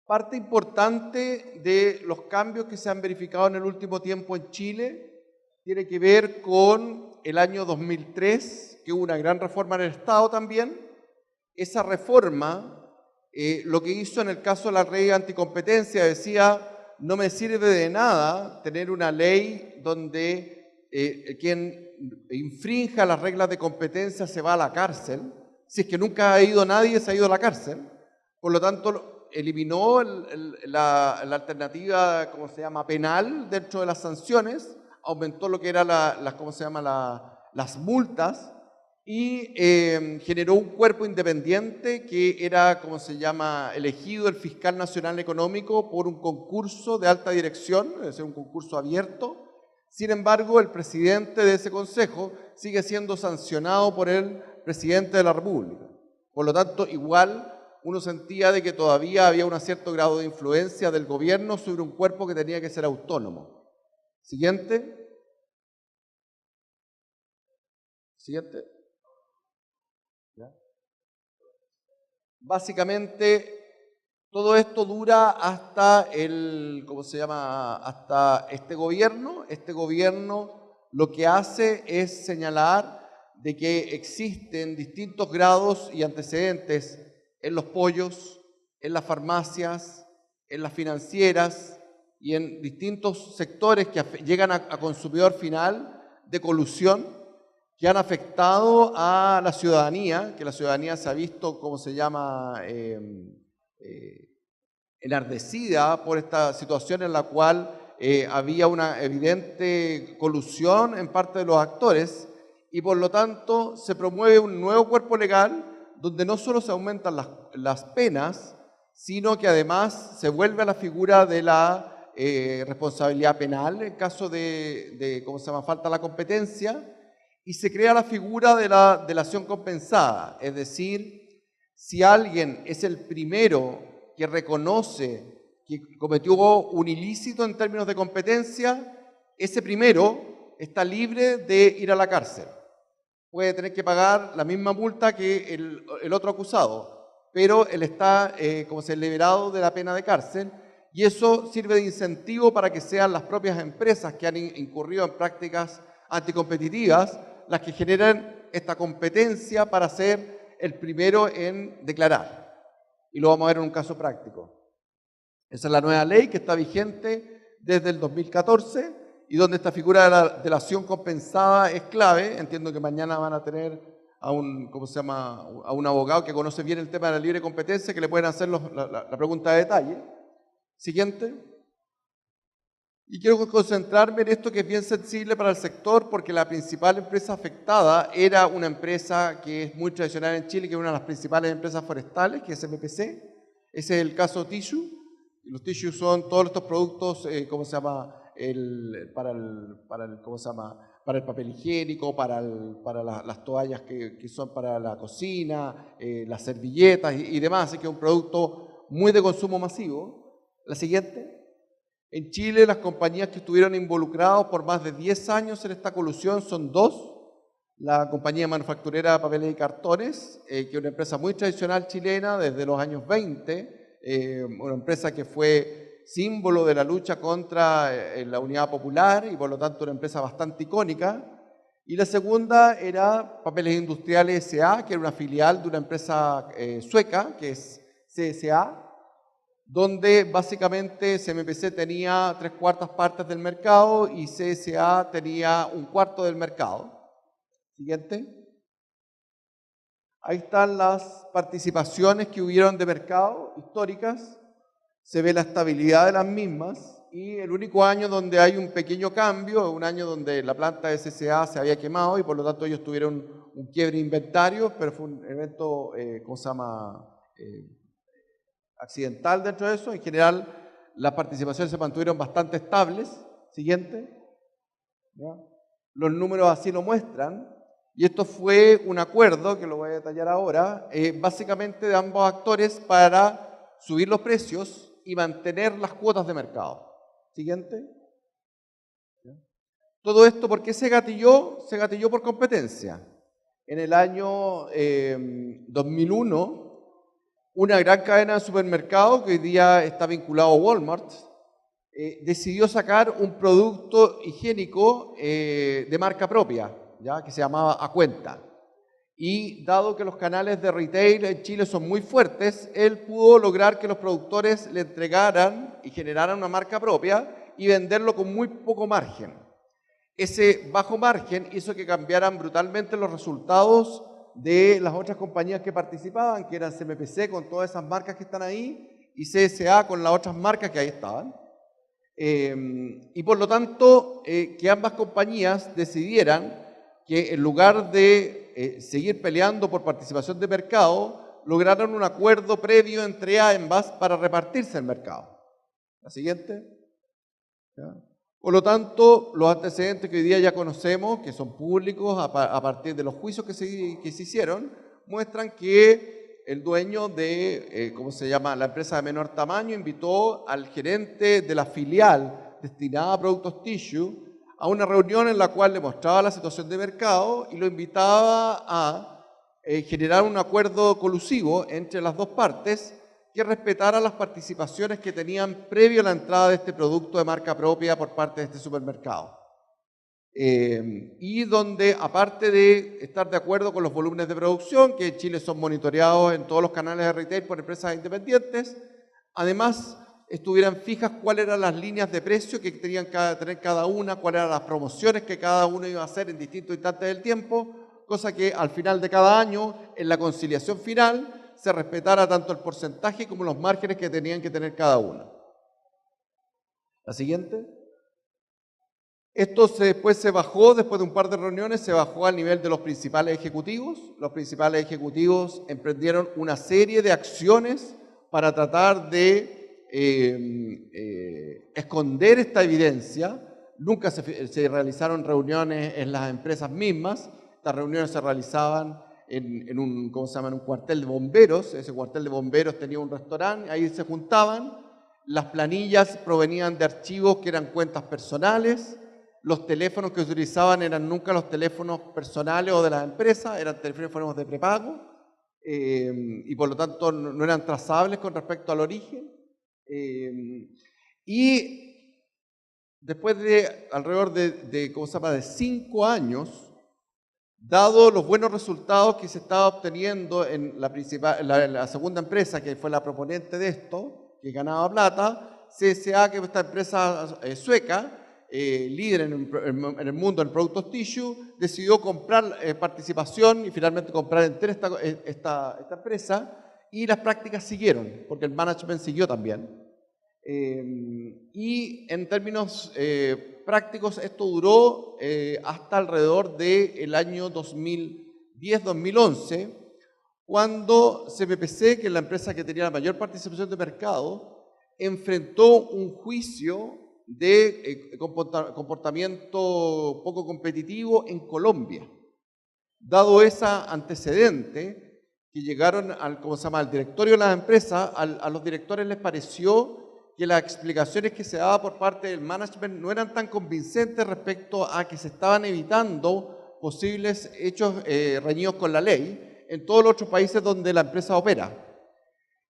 Parte importante de los cambios que se han verificado en el último tiempo en Chile tiene que ver con el año 2003, que hubo una gran reforma en el Estado también. Esa reforma, lo que hizo en el caso de la ley anticompetencia, decía, no me sirve de nada tener una ley donde quien infrinja las reglas de competencia se va a la cárcel. Si es que nunca ha ido nadie, se ha ido a la cárcel. Por lo tanto, eliminó la alternativa, penal dentro de las sanciones, aumentó lo que eran las multas y generó un cuerpo independiente que era, elegido el fiscal nacional económico por un concurso de alta dirección, es decir, un concurso abierto. Sin embargo, el presidente de ese consejo sigue siendo sancionado por el presidente de la República. Por lo tanto, igual uno sentía de que todavía había un cierto grado de influencia del gobierno sobre un cuerpo que tenía que ser autónomo. Siguiente. Siguiente. ¿Ya? Básicamente, todo esto dura hasta hasta este gobierno. Este gobierno lo que hace es señalar de que existen distintos grados y antecedentes en los pollos, en las farmacias, en las financieras y en distintos sectores que llegan a consumidor final de colusión que han afectado a la ciudadanía, que la ciudadanía se ha visto, enardecida por esta situación en la cual había una evidente colusión en parte de los actores y por lo tanto se promueve un nuevo cuerpo legal donde no solo se aumentan las penas, sino que además se vuelve a la figura de la responsabilidad penal en caso de falta la competencia, y se crea la figura de la delación compensada, es decir, si alguien es el primero que reconoce que cometió un ilícito en términos de competencia, ese primero está libre de ir a la cárcel. Puede tener que pagar la misma multa que el otro acusado, pero él está liberado de la pena de cárcel y eso sirve de incentivo para que sean las propias empresas que han incurrido en prácticas anticompetitivas las que generan esta competencia para ser el primero en declarar. Y lo vamos a ver en un caso práctico. Esa es la nueva ley que está vigente desde el 2014 y donde esta figura de la delación compensada es clave. Entiendo que mañana van a tener a un abogado que conoce bien el tema de la libre competencia que le pueden hacer la pregunta de detalle. Siguiente. Y quiero concentrarme en esto que es bien sensible para el sector porque la principal empresa afectada era una empresa que es muy tradicional en Chile, que es una de las principales empresas forestales, que es MPC. Ese es el caso Tissue. Los tissues son todos estos productos, para el papel higiénico, para las toallas que son para la cocina, las servilletas y demás, así que es un producto muy de consumo masivo. La siguiente. En Chile, las compañías que estuvieron involucradas por más de 10 años en esta colusión son dos. La compañía manufacturera de papeles y cartones, que es una empresa muy tradicional chilena desde los años 20, una empresa que fue símbolo de la lucha contra la Unidad Popular y por lo tanto una empresa bastante icónica. Y la segunda era Papeles Industriales S.A., que era una filial de una empresa sueca, que es CSA, donde básicamente CMPC tenía 3/4 partes del mercado y CSA tenía 1/4 del mercado. Siguiente. Ahí están las participaciones que hubieron de mercado históricas. Se ve la estabilidad de las mismas y el único año donde hay un pequeño cambio es un año donde la planta de CSA se había quemado y por lo tanto ellos tuvieron un quiebre de inventario, pero fue un evento, ¿cómo se llama?, accidental dentro de eso. En general, las participaciones se mantuvieron bastante estables. Siguiente. ¿Ya? Los números así lo muestran. Y esto fue un acuerdo, que lo voy a detallar ahora, básicamente de ambos actores para subir los precios y mantener las cuotas de mercado. Siguiente. ¿Ya? Todo esto, ¿por qué se gatilló? Se gatilló por competencia. En el año 2001, una gran cadena de supermercados que hoy día está vinculado a Walmart, decidió sacar un producto higiénico de marca propia, ¿ya?, que se llamaba A Cuenta. Y dado que los canales de retail en Chile son muy fuertes, él pudo lograr que los productores le entregaran y generaran una marca propia y venderlo con muy poco margen. Ese bajo margen hizo que cambiaran brutalmente los resultados de las otras compañías que participaban, que eran CMPC con todas esas marcas que están ahí y CSA con las otras marcas que ahí estaban. Y por lo tanto, que ambas compañías decidieran que en lugar de seguir peleando por participación de mercado, lograron un acuerdo previo entre ambas para repartirse el mercado. La siguiente. ¿Ya? Por lo tanto, los antecedentes que hoy día ya conocemos, que son públicos a partir de los juicios que se hicieron, muestran que el dueño de, ¿cómo se llama?, la empresa de menor tamaño, invitó al gerente de la filial destinada a productos tissue a una reunión en la cual le mostraba la situación de mercado y lo invitaba a generar un acuerdo colusivo entre las dos partes que respetara las participaciones que tenían previo a la entrada de este producto de marca propia por parte de este supermercado. Y donde, aparte de estar de acuerdo con los volúmenes de producción, que en Chile son monitoreados en todos los canales de retail por empresas independientes, además estuvieran fijas cuáles eran las líneas de precio que tenían que tener cada una, cuáles eran las promociones que cada uno iba a hacer en distintos instantes del tiempo, cosa que al final de cada año, en la conciliación final, se respetara tanto el porcentaje como los márgenes que tenían que tener cada uno. La siguiente. Esto después se bajó, después de un par de reuniones, se bajó al nivel de los principales ejecutivos. Los principales ejecutivos emprendieron una serie de acciones para tratar de esconder esta evidencia. Nunca se realizaron reuniones en las empresas mismas. Estas reuniones se realizaban en un, ¿cómo se llama?, en un cuartel de bomberos. Ese cuartel de bomberos tenía un restaurante, ahí se juntaban. Las planillas provenían de archivos que eran cuentas personales. Los teléfonos que utilizaban eran nunca los teléfonos personales o de las empresas, eran teléfonos de prepago y por lo tanto no eran trazables con respecto al origen. Y después de alrededor de, ¿cómo se llama?, de 5 años, dado los buenos resultados que se estaba obteniendo en la segunda empresa, que fue la proponente de esto, que ganaba plata, CSA, que es esta empresa sueca, líder en el mundo en productos tissue, decidió comprar participación y finalmente comprar entera esta empresa, y las prácticas siguieron, porque el management siguió también. Y en términos prácticos, esto duró hasta alrededor del año 2010-2011, cuando CMPC, que es la empresa que tenía la mayor participación de mercado, enfrentó un juicio de comportamiento poco competitivo en Colombia. Dado ese antecedente, que llegaron al, ¿cómo se llama?, al directorio de las empresas, a los directores les pareció que las explicaciones que se daban por parte del management no eran tan convincentes respecto a que se estaban evitando posibles hechos reñidos con la ley en todos los otros países donde la empresa opera.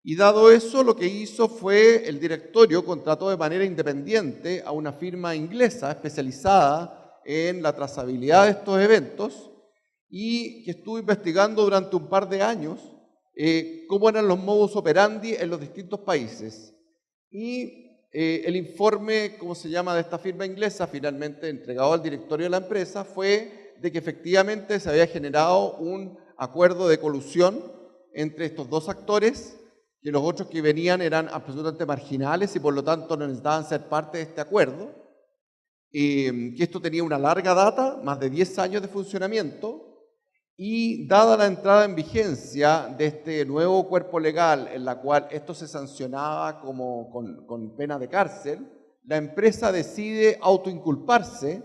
Y dado eso, lo que hizo fue el directorio contrató de manera independiente a una firma inglesa especializada en la trazabilidad de estos eventos y que estuvo investigando durante un par de años cómo eran los modus operandi en los distintos países. Y el informe, ¿cómo se llama?, de esta firma inglesa, finalmente entregado al directorio de la empresa, fue de que efectivamente se había generado un acuerdo de colusión entre estos dos actores, que los otros que venían eran absolutamente marginales y por lo tanto no necesitaban ser parte de este acuerdo, que esto tenía una larga data, más de 10 años de funcionamiento, y dada la entrada en vigencia de este nuevo cuerpo legal en la cual esto se sancionaba como con pena de cárcel, la empresa decide autoinculparse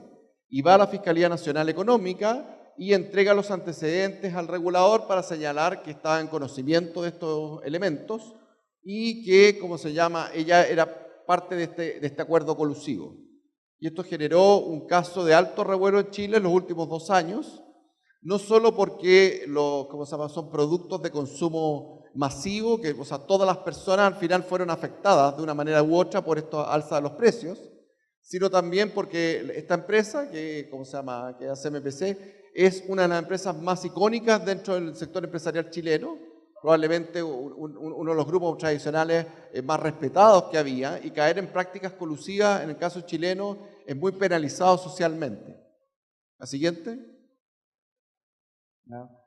y va a la Fiscalía Nacional Económica y entrega los antecedentes al regulador para señalar que estaba en conocimiento de estos elementos y que, ¿cómo se llama?, ella era parte de este acuerdo colusivo. Y esto generó un caso de alto revuelo en Chile en los últimos 2 años, no solo porque ¿cómo se llama?, son productos de consumo masivo, que todas las personas al final fueron afectadas de una manera u otra por esta alza de los precios, sino también porque esta empresa, ¿cómo se llama?, que es CMPC, es una de las empresas más icónicas dentro del sector empresarial chileno, probablemente uno de los grupos tradicionales más respetados que había, y caer en prácticas colusivas, en el caso chileno, es muy penalizado socialmente. La siguiente.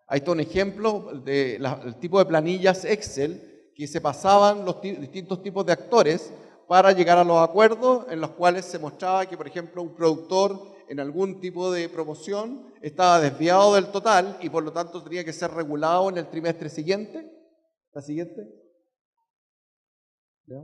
Ahí está un ejemplo del tipo de planillas Excel que se pasaban los distintos tipos de actores para llegar a los acuerdos en los cuales se mostraba que, por ejemplo, un productor en algún tipo de promoción estaba desviado del total y por lo tanto tenía que ser regulado en el trimestre siguiente. La siguiente. ¿Ya?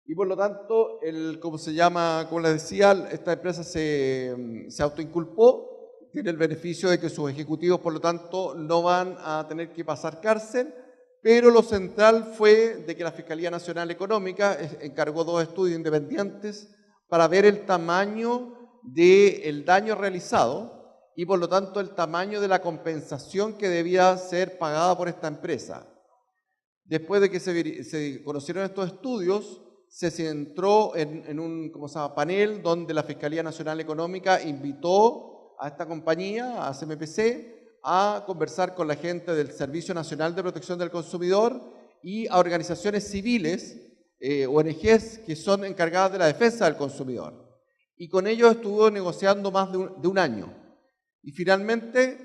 Y por lo tanto, ¿cómo se llama? Como les decía, esta empresa se autoinculpó, tiene el beneficio de que sus ejecutivos, por lo tanto, no van a tener que pasar cárcel, pero lo central fue de que la Fiscalía Nacional Económica encargó 2 estudios independientes para ver el tamaño del daño realizado y, por lo tanto, el tamaño de la compensación que debía ser pagada por esta empresa. Después de que se conocieron estos estudios, se centró en un panel donde la Fiscalía Nacional Económica invitó a esta compañía, a CMPC, a conversar con la gente del Servicio Nacional de Protección del Consumidor y a organizaciones civiles, ONGs, que son encargadas de la defensa del consumidor. Y con ellos estuvo negociando más de un año. Y finalmente,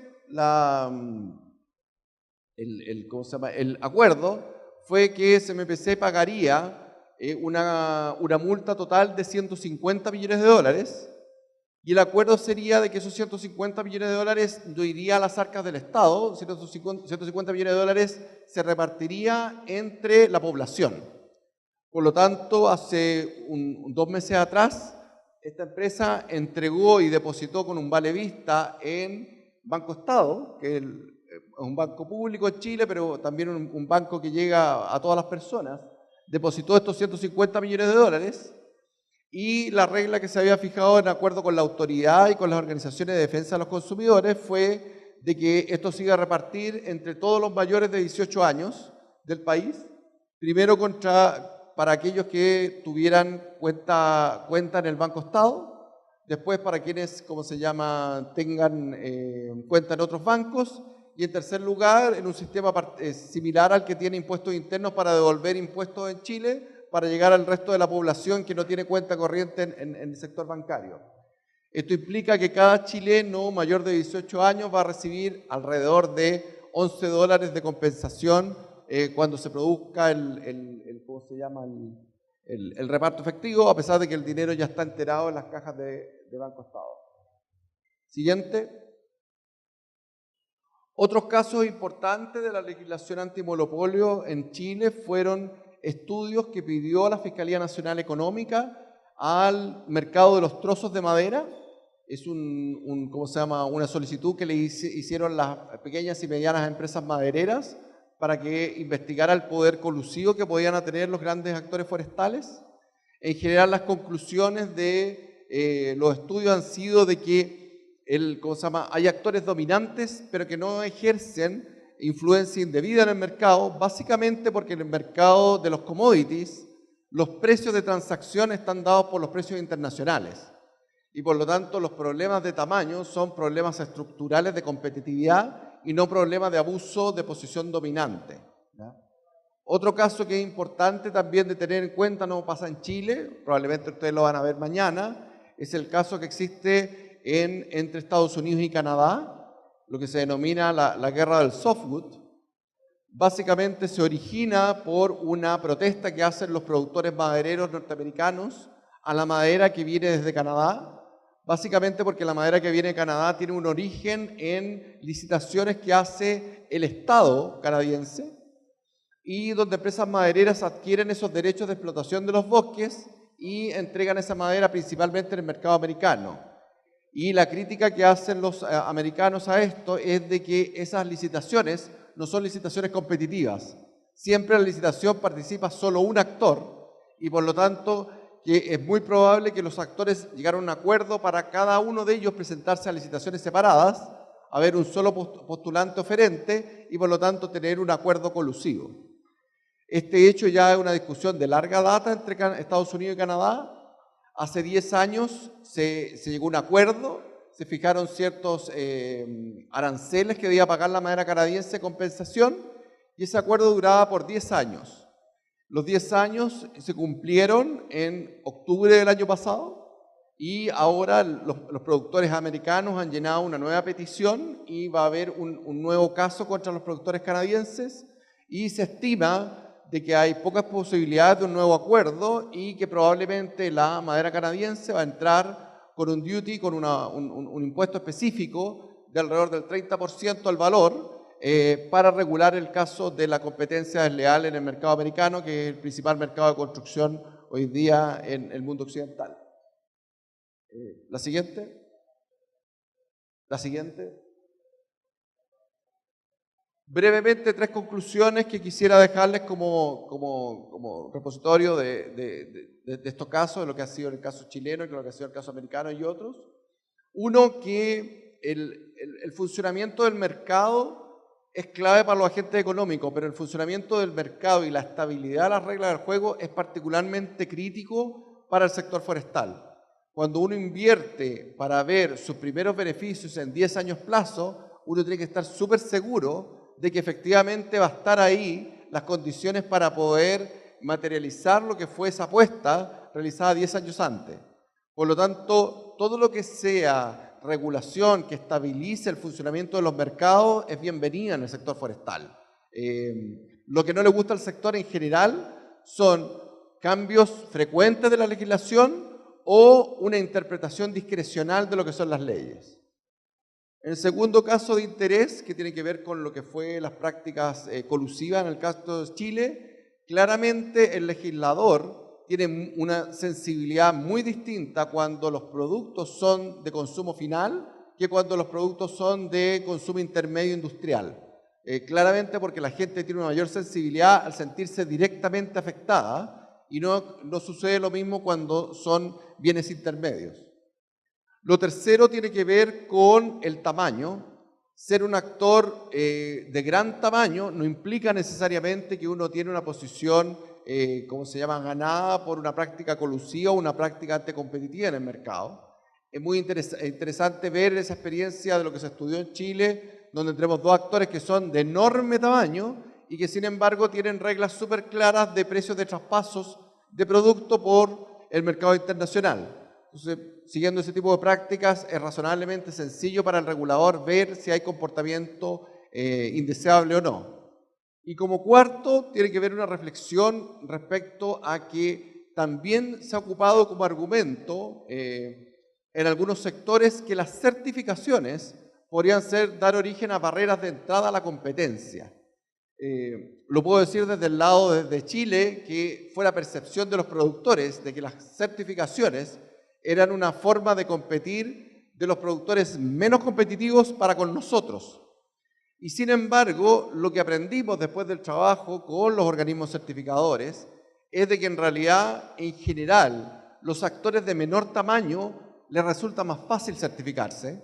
el acuerdo fue que CMPC pagaría una multa total de 150 millones de dólares, y el acuerdo sería de que esos 150 millones de dólares no iría a las arcas del Estado, 150 millones de dólares se repartiría entre la población. Por lo tanto, hace 2 meses atrás, esta empresa entregó y depositó con un vale vista en Banco Estado, que es un banco público en Chile, pero también un banco que llega a todas las personas, depositó estos 150 millones de dólares y la regla que se había fijado en acuerdo con la autoridad y con las organizaciones de defensa de los consumidores fue de que esto se iba a repartir entre todos los mayores de 18 años del país, primero para aquellos que tuvieran cuenta en el Banco Estado, después para quienes, tengan cuenta en otros bancos, y en tercer lugar, en un sistema similar al que tiene impuestos internos para devolver impuestos en Chile, para llegar al resto de la población que no tiene cuenta corriente en el sector bancario. Esto implica que cada chileno mayor de 18 años va a recibir alrededor de $11 de compensación cuando se produzca el reparto efectivo, a pesar de que el dinero ya está enterado en las cajas de Banco Estado. Siguiente. Otros casos importantes de la legislación antimonopolio en Chile fueron estudios que pidió la Fiscalía Nacional Económica al mercado de los trozos de madera. Es ¿cómo se llama? Una solicitud que le hicieron las pequeñas y medianas empresas madereras para que investigara el poder colusivo que podían tener los grandes actores forestales. En general, las conclusiones de los estudios han sido de que ¿cómo se llama? Hay actores dominantes, pero que no ejercen influencia indebida en el mercado, básicamente porque en el mercado de los commodities, los precios de transacción están dados por los precios internacionales. Y por lo tanto, los problemas de tamaño son problemas estructurales de competitividad y no problemas de abuso de posición dominante, ¿ya? Otro caso que es importante también de tener en cuenta, no pasa en Chile, probablemente ustedes lo van a ver mañana, es el caso que existe entre Estados Unidos y Canadá, lo que se denomina la guerra del softwood. Básicamente se origina por una protesta que hacen los productores madereros norteamericanos a la madera que viene desde Canadá, básicamente porque la madera que viene de Canadá tiene un origen en licitaciones que hace el Estado canadiense y donde empresas madereras adquieren esos derechos de explotación de los bosques y entregan esa madera principalmente en el mercado americano. Y la crítica que hacen los americanos a esto es de que esas licitaciones no son licitaciones competitivas. Siempre en la licitación participa solo un actor y por lo tanto que es muy probable que los actores llegaran a un acuerdo para cada uno de ellos presentarse a licitaciones separadas, haber un solo postulante oferente y por lo tanto tener un acuerdo colusivo. Este hecho ya es una discusión de larga data entre Estados Unidos y Canadá. Hace 10 años se llegó a un acuerdo, se fijaron ciertos aranceles que debía pagar la madera canadiense de compensación y ese acuerdo duraba por 10 años. Los 10 años se cumplieron en octubre del año pasado y ahora los productores americanos han llenado una nueva petición y va a haber un nuevo caso contra los productores canadienses y se estima de que hay pocas posibilidades de un nuevo acuerdo y que probablemente la madera canadiense va a entrar con un duty, con un impuesto específico de alrededor del 30% al valor, para regular el caso de la competencia desleal en el mercado americano, que es el principal mercado de construcción hoy día en el mundo occidental. La siguiente. La siguiente. Brevemente, 3 conclusiones que quisiera dejarles como repositorio de estos casos, de lo que ha sido el caso chileno y lo que ha sido el caso americano y otros. Uno, que el funcionamiento del mercado es clave para los agentes económicos, pero el funcionamiento del mercado y la estabilidad de las reglas del juego es particularmente crítico para el sector forestal. Cuando uno invierte para ver sus primeros beneficios en 10 años plazo, uno tiene que estar súper seguro de que efectivamente va a estar ahí las condiciones para poder materializar lo que fue esa apuesta realizada 10 años antes. Por lo tanto, todo lo que sea regulación que estabilice el funcionamiento de los mercados es bienvenida en el sector forestal. Lo que no le gusta al sector en general son cambios frecuentes de la legislación o una interpretación discrecional de lo que son las leyes. En el segundo caso de interés, que tiene que ver con lo que fue las prácticas colusivas en el caso de Chile, claramente el legislador tiene una sensibilidad muy distinta cuando los productos son de consumo final que cuando los productos son de consumo intermedio industrial. Claramente porque la gente tiene una mayor sensibilidad al sentirse directamente afectada y no sucede lo mismo cuando son bienes intermedios. Lo tercero tiene que ver con el tamaño. Ser un actor de gran tamaño no implica necesariamente que uno tiene una posición ¿cómo se llama?, ganada por una práctica colusiva o una práctica anticompetitiva en el mercado. Es muy interesante ver esa experiencia de lo que se estudió en Chile, donde tenemos 2 actores que son de enorme tamaño y que sin embargo tienen reglas súper claras de precios de traspasos de producto por el mercado internacional. Entonces, siguiendo ese tipo de prácticas, es razonablemente sencillo para el regulador ver si hay comportamiento indeseable o no. Y como cuarto, tiene que ver una reflexión respecto a que también se ha ocupado como argumento en algunos sectores que las certificaciones podrían dar origen a barreras de entrada a la competencia. Lo puedo decir desde el lado de Chile, que fue la percepción de los productores de que las certificaciones eran una forma de competir de los productores menos competitivos para con nosotros. Y sin embargo, lo que aprendimos después del trabajo con los organismos certificadores es de que en realidad, en general, los actores de menor tamaño les resulta más fácil certificarse,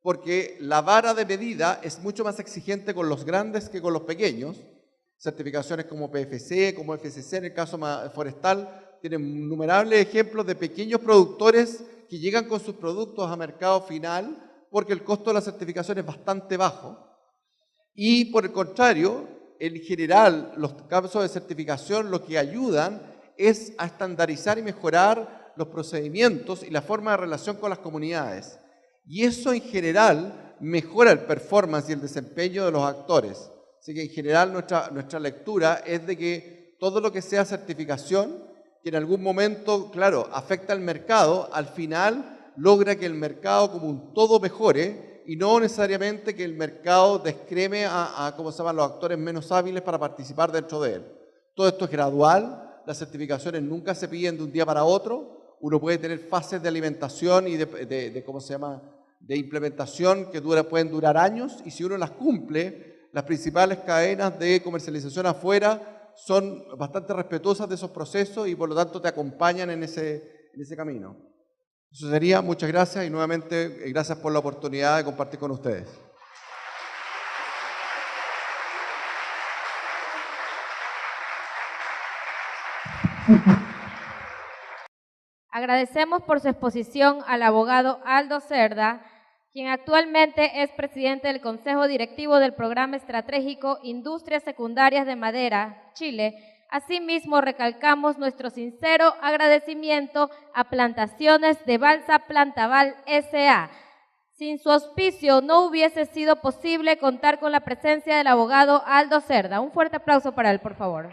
porque la vara de medida es mucho más exigente con los grandes que con los pequeños. Certificaciones como PFC, como FSC, en el caso forestal, tienen innumerables ejemplos de pequeños productores que llegan con sus productos a mercado final porque el costo de la certificación es bastante bajo. Y por el contrario, en general, los casos de certificación lo que ayudan es a estandarizar y mejorar los procedimientos y la forma de relación con las comunidades. Y eso en general mejora el performance y el desempeño de los actores. Así que en general nuestra lectura es de que todo lo que sea certificación, que en algún momento, claro, afecta al mercado, al final logra que el mercado como un todo mejore y no necesariamente que el mercado descreme a ¿cómo se llaman?, los actores menos hábiles para participar dentro de él. Todo esto es gradual, las certificaciones nunca se piden de un día para otro, uno puede tener fases de alimentación y ¿cómo se llama?, de implementación que pueden durar años, y si uno las cumple, las principales cadenas de comercialización afuera son bastante respetuosas de esos procesos y por lo tanto te acompañan en ese camino. Eso sería, muchas gracias y nuevamente gracias por la oportunidad de compartir con ustedes. Agradecemos por su exposición al abogado Aldo Cerda, quien actualmente es presidente del Consejo Directivo del Programa Estratégico Industrias Secundarias de Madera, Chile. Asimismo, recalcamos nuestro sincero agradecimiento a Plantaciones de Balsa Plantaval S.A. Sin su auspicio no hubiese sido posible contar con la presencia del abogado Aldo Cerda. Un fuerte aplauso para él, por favor.